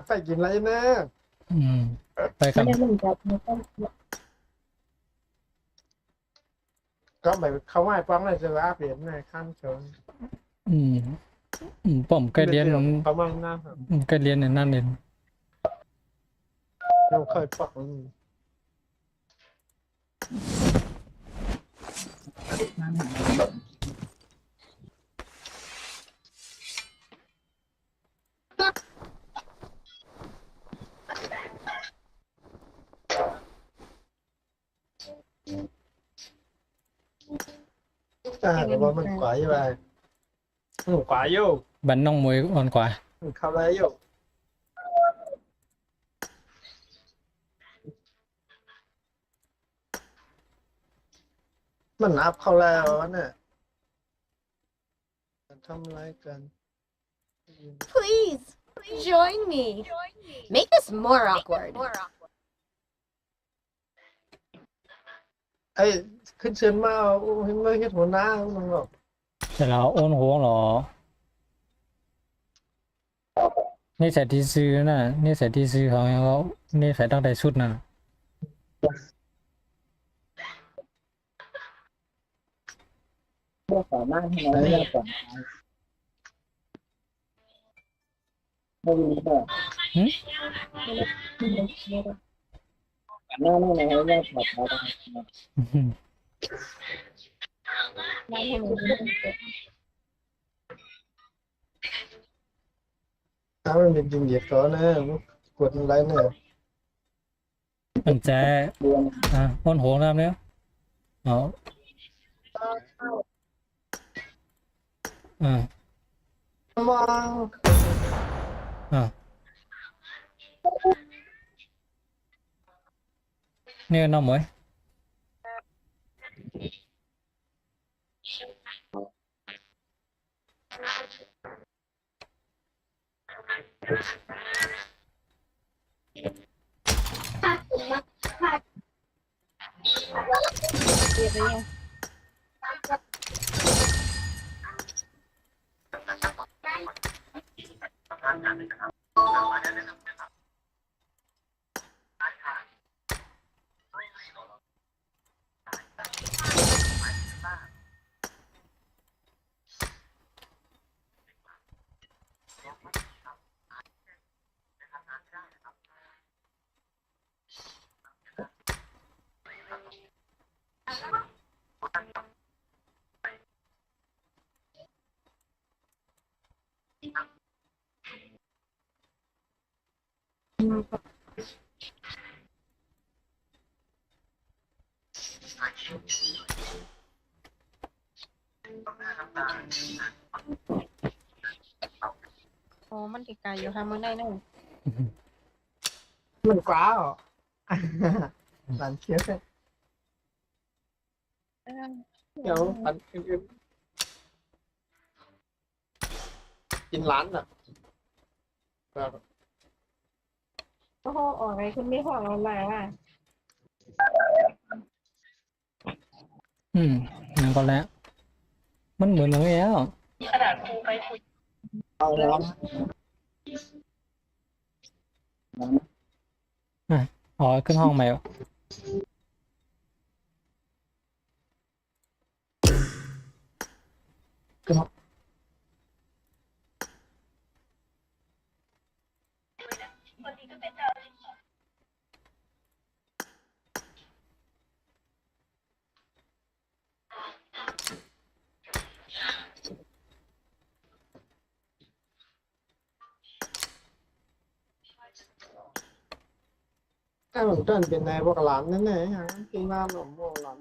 Phải nhìn lại nè. อืมไปกับ Có mày không ai quăng này giờ áp điểm này khăn trời. อืมผมเคยเรียน Không ai nam hả? เคยเรียนในนั่นเรียน Đâu khơi quăng. À, mà mình quả như vậy. Mình quả vô. บันน้องมวยอ่อนกว่า Mìnhเข้าได้อยู่ มันอัพเข้าแล้วเนี่ยทำอะไรกัน Please, join me. Make this more awkward. ไอ้ขึ้นเชิญมาโอ้ยไม่เห็นหัวหน้ามึงหรอก แต่เราโอนโหงเหรอนี่ใส่ที่ซื้อน่ะนี่ใส่ที่ซื้อเขาเขานี่ใส่ตั้งแต่ชุดน่ะ mua khỏi mang thì nó ra khỏi không lý do nó này nó ra khỏi nó ถ้ามันเป็นจริงเหยียดก็นะกดอะไรเนี่ย มันจะ buồn โอนโหงน้ำเนี้ยเอาอ่าม อง นี่น้องหมวย อ๋อ มันติไกลอยู่ค่ะมื้อได้นึง มันกว้าวร้านเชียร์เดี๋ยวอันอื่นๆกินร้านอ่ะแบบ โอ้โหออกไปคุณมีของเรามาว่ะ นั่นก็แล้ว มันเหมือนอย่างนี้แล้ว ขนาดครูไปคุย เอาแล้ว อ๋อขึ้นห้องใหม่วะถ้าผมเดินเป็นในพวกร้านนั่นแหละอย่างกินร้านหนมโมร้าน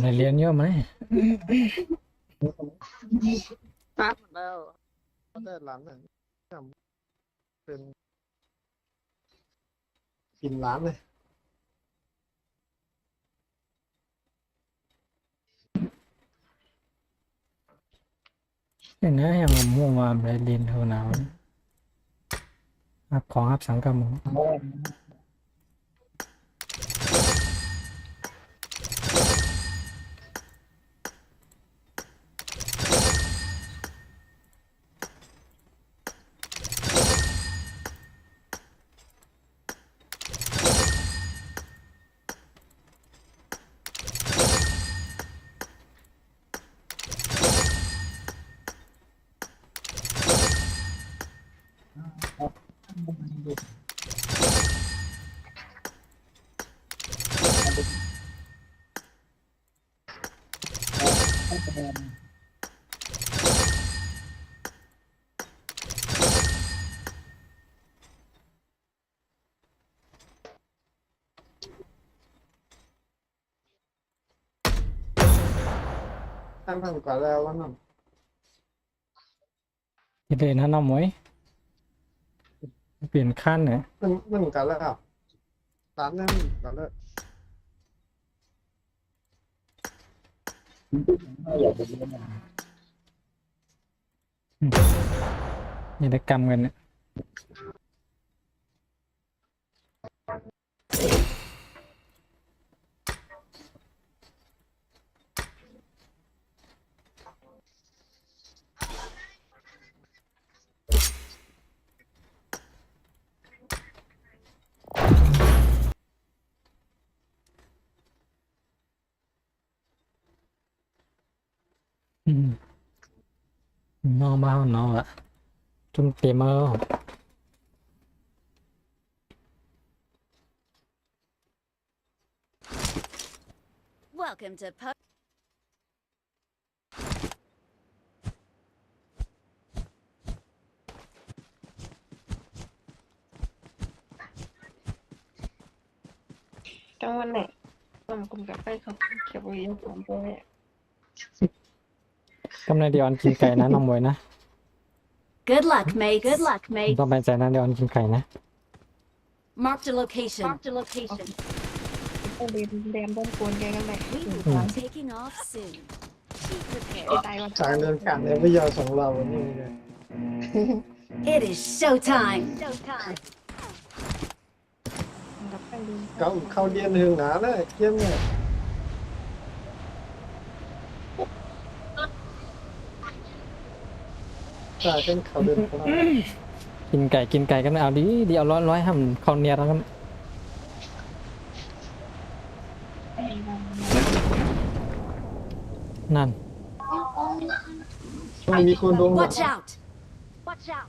ในเรียนเยอะไหม ตัดแล้วก็ได้ร้านนั้นจำเป็นกินร้านเลย เห็นนะอย่างผมมั่วมาในเรียนเท่านั้นอัพของอัพสังกัม ตั้งพันกว่าแล้วว่านั่น ที่เรียนนะน้องหมวยเปลี่ยนขั้นเนี่ย มันกันแล้วร้านนั้นกันแล้ว กิจกรรมกันเนี่ย นอกบ้านนอกอะจุ่มเต็มแล้ว Welcome to Pub. กลางวันไหนต้มกลุ่มกับไปเขาเขียวยิงผมด้วย กำลังเดียวอันกินไก่นะน้องหมวยนะ Good luck, mates. Good luck, ต้ mates. องไปใจนะเดียวอันกินไก่นะ Marked a location. Marked a location. ไป เรียนต้นควรแกกันไหน We will be taking off soon. Be ที่ prepared. ตายวัน ทางเดินกันเนี่ยไม่ยอมส่งเราวันนี้เลย It is showtime. Showtime. รับไปดู เขาเรียนหึงหนาเลยเยี่ยมเนี่ยกลายเป็นเขาเดินของเรา กินไก่กันเอาดีเอาร้อยห้ำเขาเนียแล้วกันนั่น ช่วงมีคนลง Watch out. Watch out.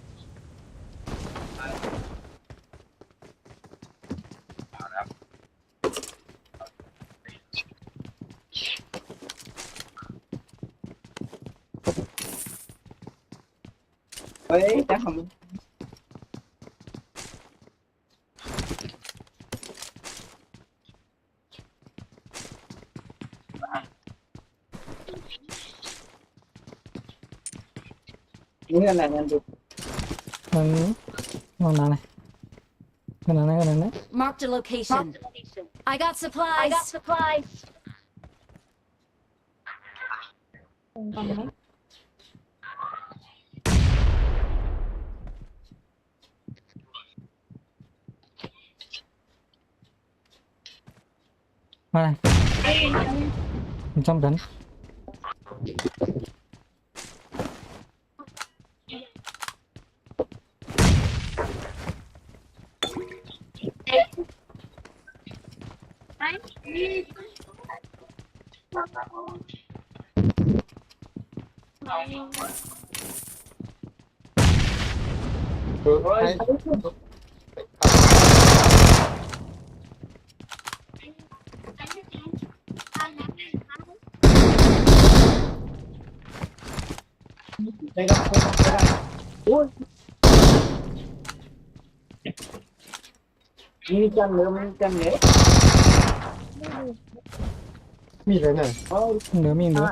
เฮ้ยจะทำนี่อะไรนั่นดู มันนั่นเลยกันนั่น Marked a location. I got supplies. ตรงนี้ มาเลยจำกัน ให้ ใจกับคนได้โอ้ยมีจันเหลือมีจันเหลือ มีเลยเนี่ย โอ้ย เหลือมีเหลือ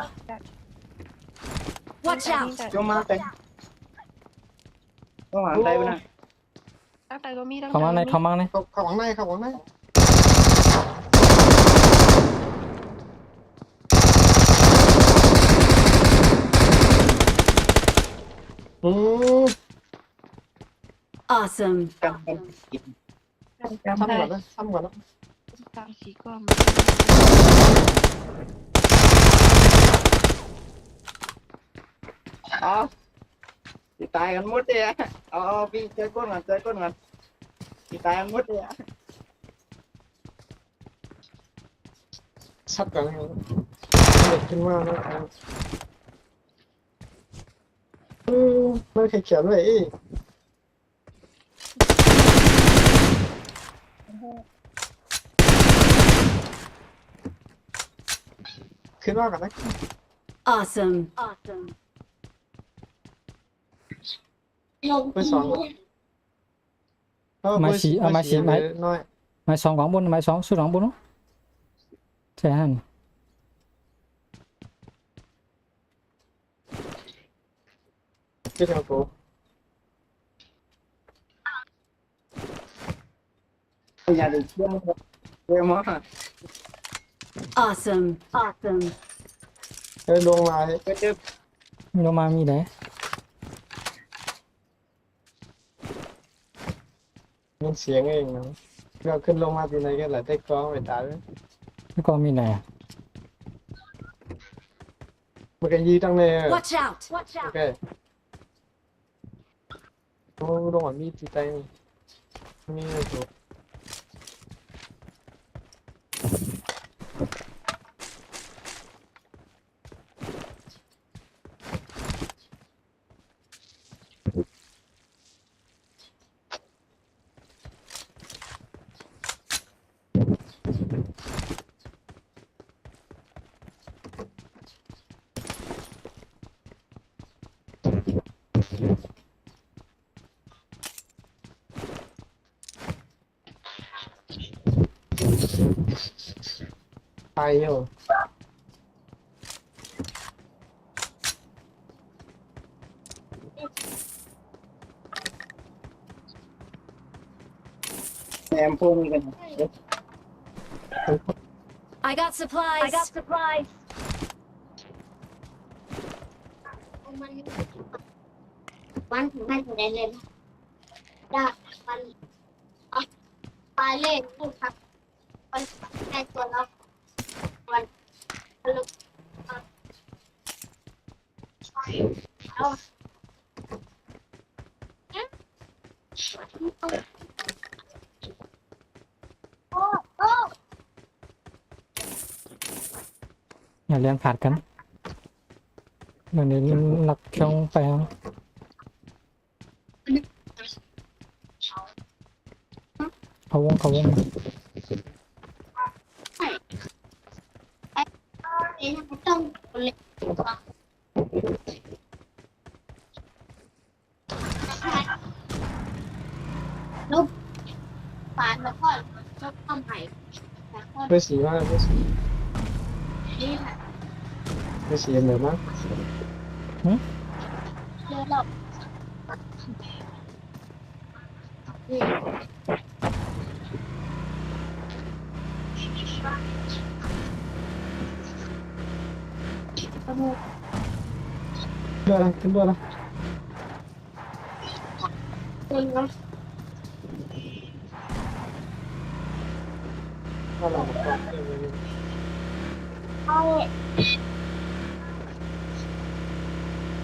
Watch out. จงมาแต่ต้องหาใจไปนะ ตั้งแต่ก็มีตั้ง เข้ามาใน เขาหวังในอืม Awesome. กันกัน จำได้ ทำก่อนนะ ตามสีกล้อง อ๋อสิตายกันหมดเลยอ๋อพี่เจอก้นก่อนสิตายกันหมดเลย ชัดกันเด็กขึ้นมาแล้วไม่เคยเขียนเลยขึ้นว่ากันนะ Awesome. ไปสองน้อย ไม้สองของบนไม้สองสุดของบนใช่ฮัน ขึ้นเอากู อย่าได้เชื่อเชื่อมา Awesome. ลงมา ก็เจอ โยมามีไหน มันเสียงเองนะเราขึ้นลงมาที่ไหนกันแหละได้กล้องไปตาย แล้วก็มีไหน มันก็ยีตั้งเลย Watch out. โอเคโอ้ลงมามีที่ใจมีอะไรถูก ไปอยู่ แอมพวกนี้กัน I got supplies. I got supplies. มันถึงไม่ถึงได้เล่นดาบมันเอาไปเล่นพูดครับมันในตัวเรามันทะลุเอาโอ้โอ้ อย่าเรียนผ่านกันเดี๋ยวนี้หลักช่องไปครับเขาวง เอ๊ะไม่ต้องเล่นลบปานแล้วก็ลบต้นไผ่แล้วก็ ด้วยสีว่าด้วยสี นี่ค่ะ ด้วยสีเหมือนมั้ง เจอหลบนี่ขโมย ด้วยอะไรขึ้นด้วยอะไร คนเนาะ ถ้าเราบอกว่า เอา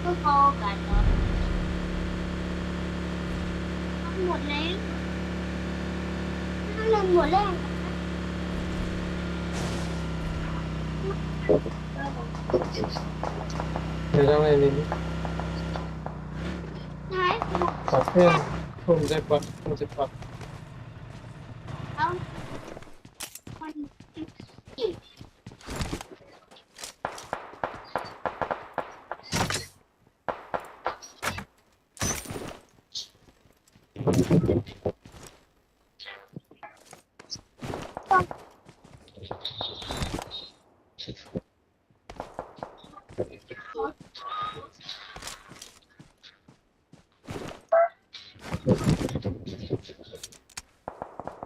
ก็พอกันเนาะหมดแล้วถ้าเราหมดแล้ว เดี๋ยวจะอะไรนี่ ไหน ปัดเพื่อนผมจะปัด เอามันอีก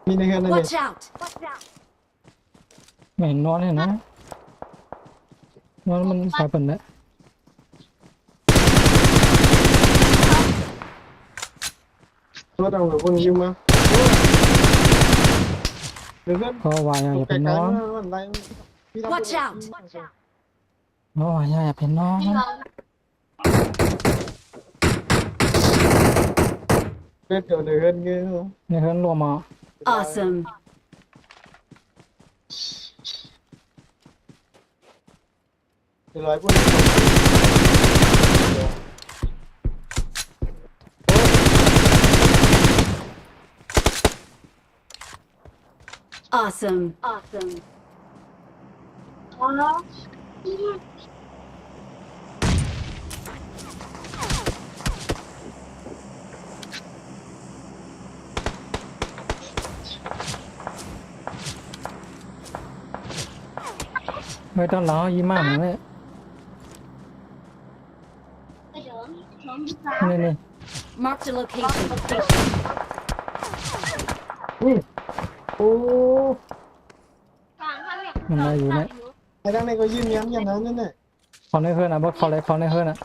มีในเฮือนนั่นเอง Watch out. Watch out. ไม่เห็นนอนเห็นนะนอนมันไปเปิดแล้ว รถเอาหรือคนยิงมาเดี๋ยวเพื่อน ก็วายอย่าเป็นนอน Watch out. ก็วายอย่าเป็นนอน ที่เรา เพื่อนเดี๋ยวเดินเงี้ย ในเฮือนรวมมา Awesome. เดี๋ยวร้อยพวก Awesome. Awesome. อ๋อ ไม่ต้องรอยิ้มมากเลย ไปเดินน้องสาว นี่ Marked a location. โอ้ กลางข้างเนี่ย มันอะไรอยู่เนี่ย ไอ้ด้านในก็ยืนยันอย่างนั้นนั่นแหละ เขาในเฮือนอ่ะบ่เขาเลยเขาในเฮือนอ่ะ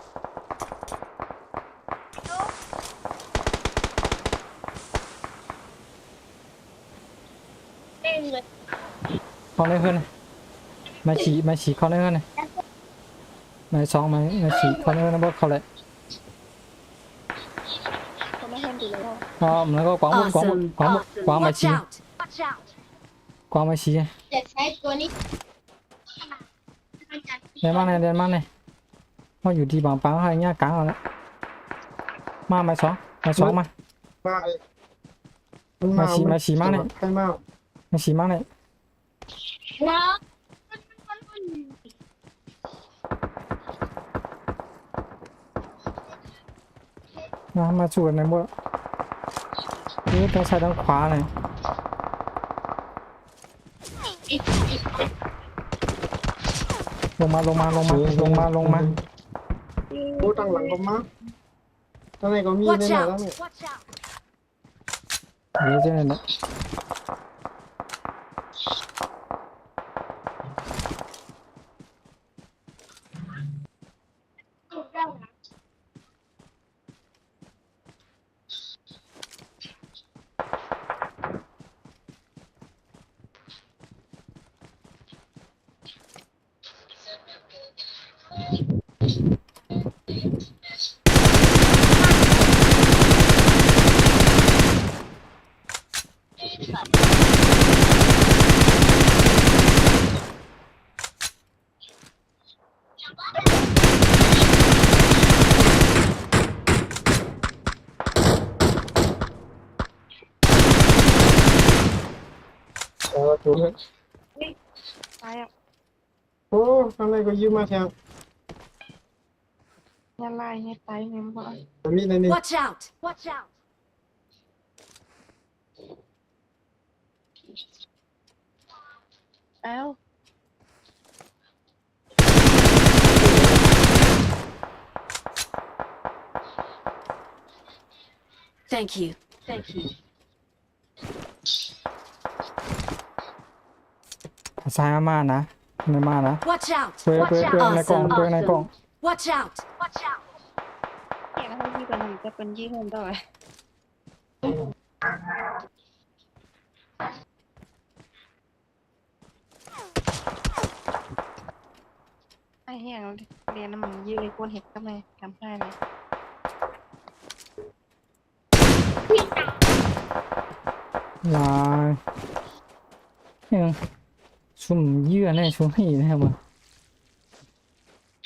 เต้นเลย เขาในเฮือนมาฉีเขาในเฮือนเลยมาสองมาฉีเขาในเฮือนบ่เขาเลย เขาไม่ให้ดูเลย อ๋อแล้วก็กวางมา Watch ฉี out. Watch out. กวางมาฉี จะใช้ตัวนี้ เรียนมากเลยว่าอยู่ที่บางปังอะไรเงี้ยกลางเอาละมาสองมา มาเลย มาฉีมากเลย ใครมา มาฉีมากเลย แล้ว มาสู้กันในบ่นี่ต้องใช้ทางขวาเลยลงมา โอ้ตั้งหลังผมมาตั้งไหนก็มี Watch แน่ๆแล้ว out. เนี่ย Watch out. เดี๋ยวจะเนี่ย ถูก ตายอ่ะ โอ้ข้างในก็ยืมมาแทง ยาลายเนี่ยตายเนี่ยบ่ มันมีในนี้ Watch out! Watch out! เอ้า Thank you. Thank you. ซ้ายมานะไม่มานะ Watch out! ตัว Watch ในกล่อง out! ตัวในกล่อง Watch out! Watch out! เนี่ยเขายี่กันจะเป็นยี่ห้อต่อไอ้เหี้ยเรียนน้ำมันยืดเลยคนเห็ดก็ไม่ทำให้เลย ลายยังชุ่มเยื่อแน่ชุ่มหีนะครับมัน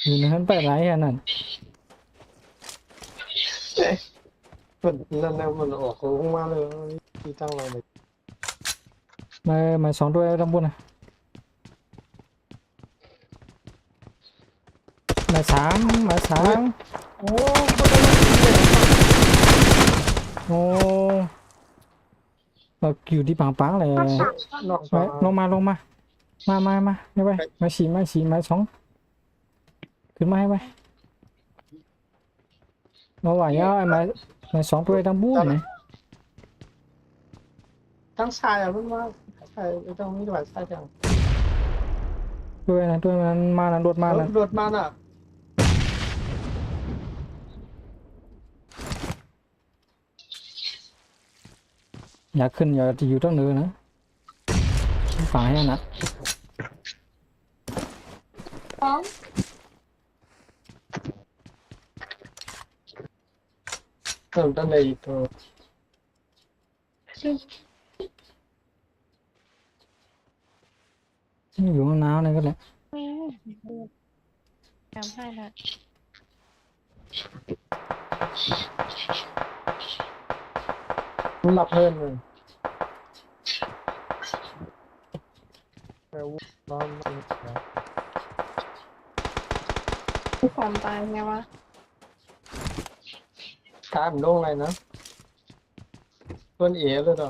อยู่ในนั้นไปไรอันนั้น มันนั่นแล้วมันออกโค้งมาเลยที่ตั้งเราเลย มาสองตัวด้านบนนะมาสาม โอ้ โอ้เราอยู่ที่ปังๆเลย นอก ลงมาให้ไปมาฉีมาสองขึ้นมาให้ไปเราไหวแล้วไอ้มาสองตัวด้านบนนะ ทั้งชายอ่ะเพิ่งว่าชายตรงนี้ด้วยชายจัง ตัวนั้นมานะรถมานะ รถมันอ่ะ อยากขึ้นอย่าอยู่ตั้งเนื้อนะฝ่ายนะ เติมตั้งในตัว อยู่ห้องน้ำนี่ก็เลย ทำให้ละ มันหลับเพลินเลยแต่ว่ามัน ความตายไงวะ กายมันลงอะไรนะต้นเอ๋เลยต่อ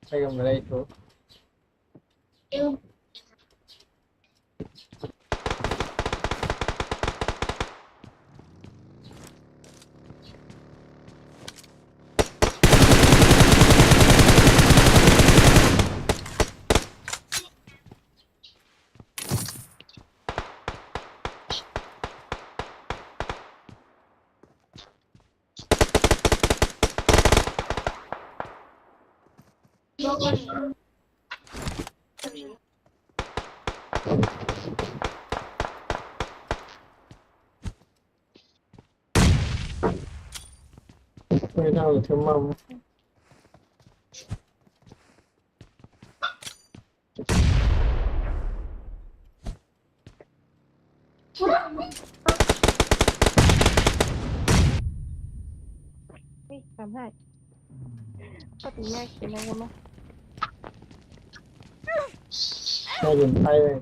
ไปกับอะไรตัว ไม่ได้เธอมั่ง ทำให้ก็ตีแยกกินอะไรกันมั้ง ไม่เห็นไปเลย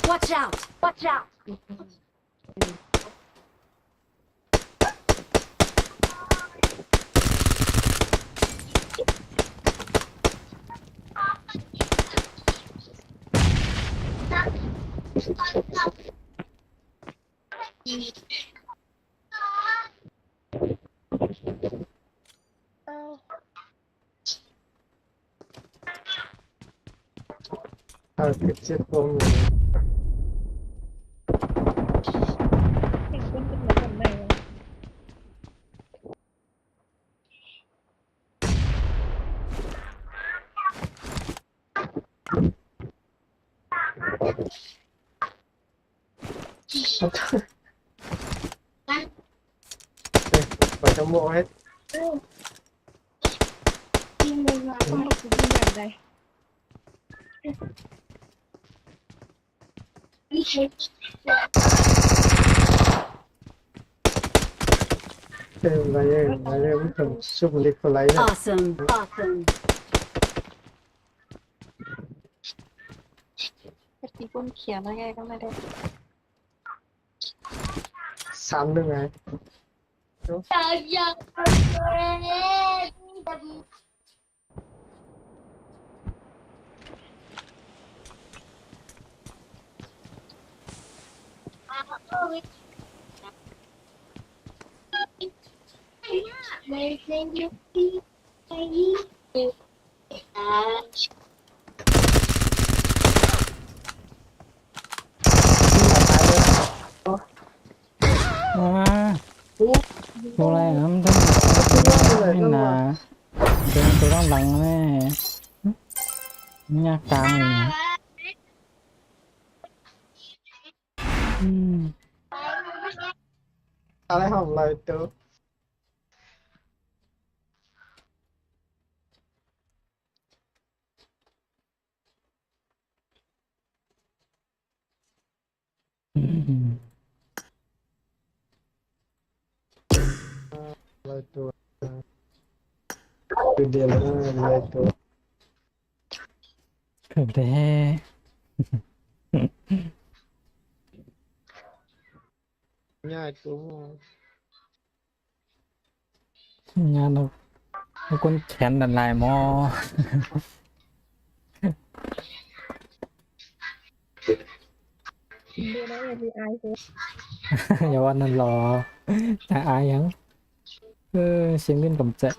Watch out! Watch out! ปิดเช็ดผมอยู่ เห็นคนเป็นเหมือนคนไหนวะ เปิดจมูกให้ ยิงเลยนะว่าคุณยิงแบบใด อะไรอะไรไม่ถึงชุบเล็กอะไรเนี่ย Awesome. Awesome. ก็ตีก้นเขียนแล้วไงก็ไม่ได้ 3 ไง อยากเล่นไม่ใช่ยุคที่ไอ้อ่า ว้าตัวอะไรนะมันต้องไม่หนาเดินตัวต้องหลังแน่เนี่ยกลางเลยนะอืม อะไรของอะไรตัว อืม อะไรตัวคือเดียวอะไรตัว เกือบได้ ง่ายตัว งานเราคนแขนดันลายหมอ ดูได้เลยมีไอซ์ อย่าว่านั่นหรอจะอายยังเสียงเล่นกับเจ๊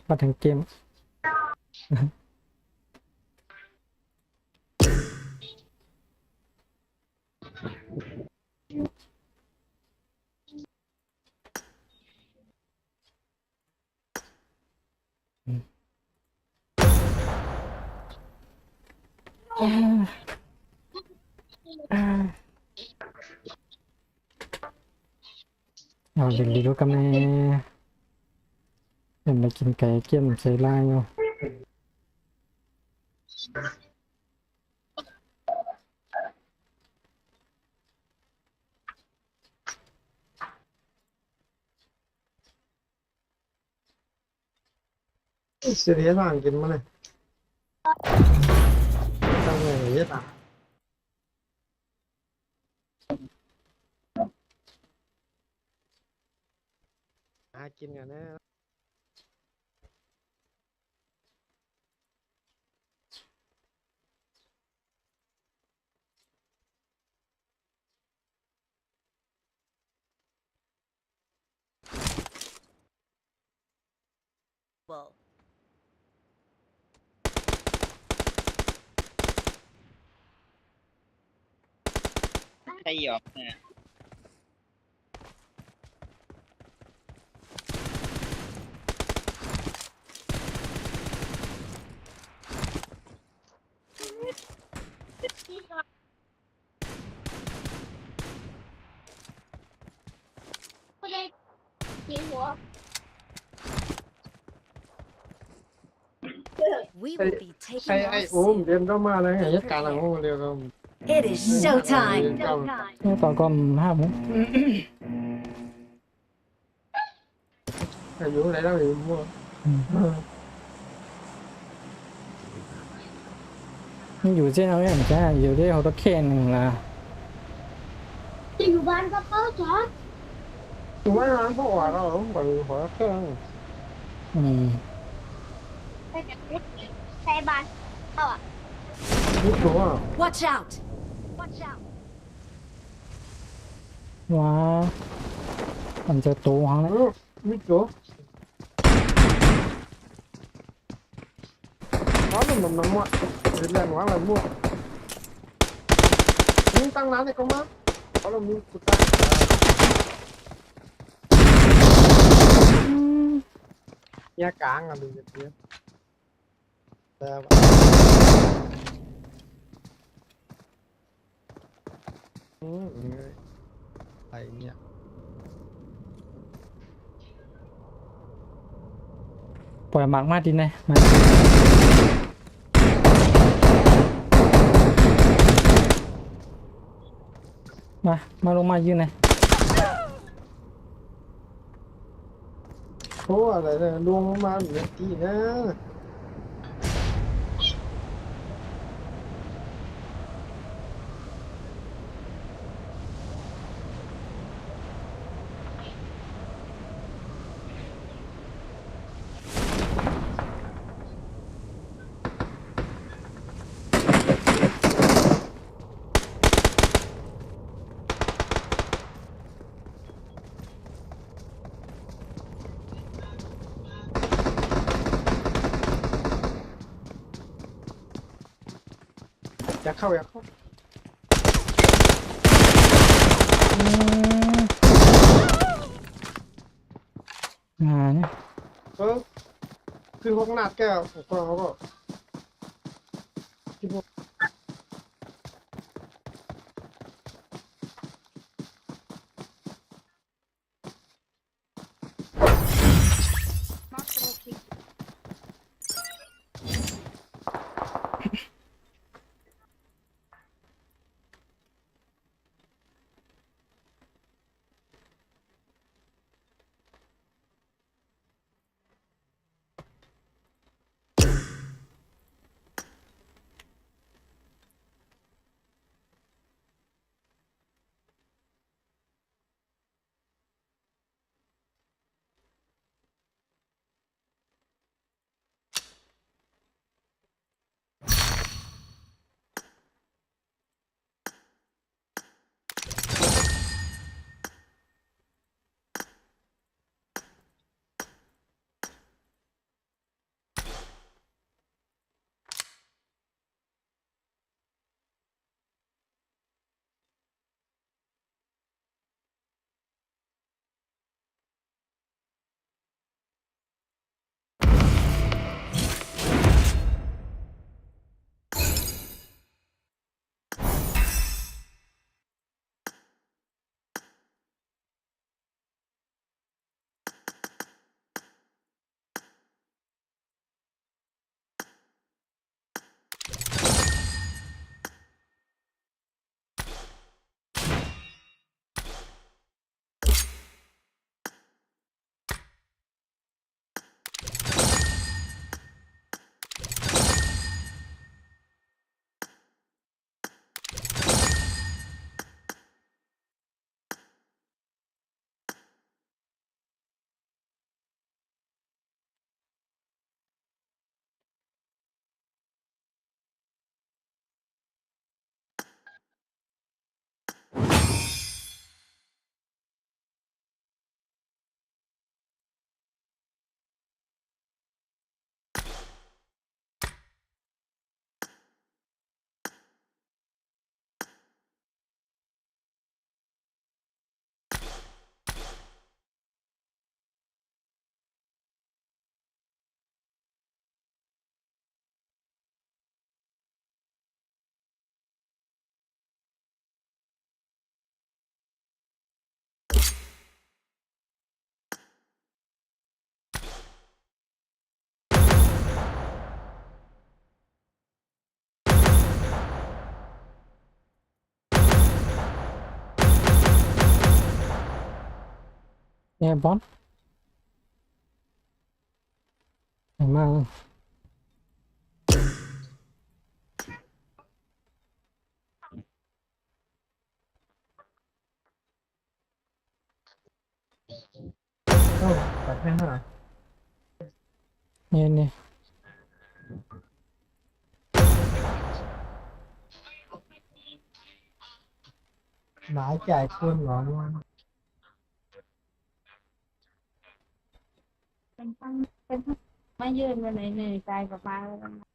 มาถึงเกมเอาดีๆดูกันแม่เห็นมากินไก่เกี้ยมใส่ลายอยู่ เสียทางกินมาเลยทำไงเยอะอ่ะหากินกันนะ Well. ใช่หยอกเนี่ย ไม่ได้ยิงหัว We will be taking ไอ้ off โอ้ม soon. เรียนก็มาเลยไงยักการอะไรโอ้เรียกก็ It is showtime. นี่ตอนก็5 โมง อายุอะไรแล้วอยู่มั่ว นี่อยู่ที่ไหนกันจ้าอยู่ที่เขาตะเคียนหนึ่งละ จะอยู่บ้านก็เปิดจ้ะ อยู่ว่าร้านพ่อว่าเราบ่อยหัวเครื่อง อืม ไปกับรถใส่บ้านเขาอ่ะ นี่ตัว Watch out. watch out ว้ามันจะโตหังเลย มิโกcó mình nằm mọi thì lần quá là mua nhưng tăng lá thì có má có là mua của ta nhà cá là mình được tiền thầy nhỉ ปล่อยหมากมาดินนะมามาลงมายืนนะ số ở đây là luôn mà miễn tí nữaอยากเข้าอยากเข้า งานเนี่ย คือพวกนาดแก้วของเราก็ที่พวก เนี่ยบอสไหนมาตัดแค่ห้า เนี่ย nãy chạy quân ngọn luôn เป็นทั้งมายืนวันไหนเหนื่อยใจประมาณ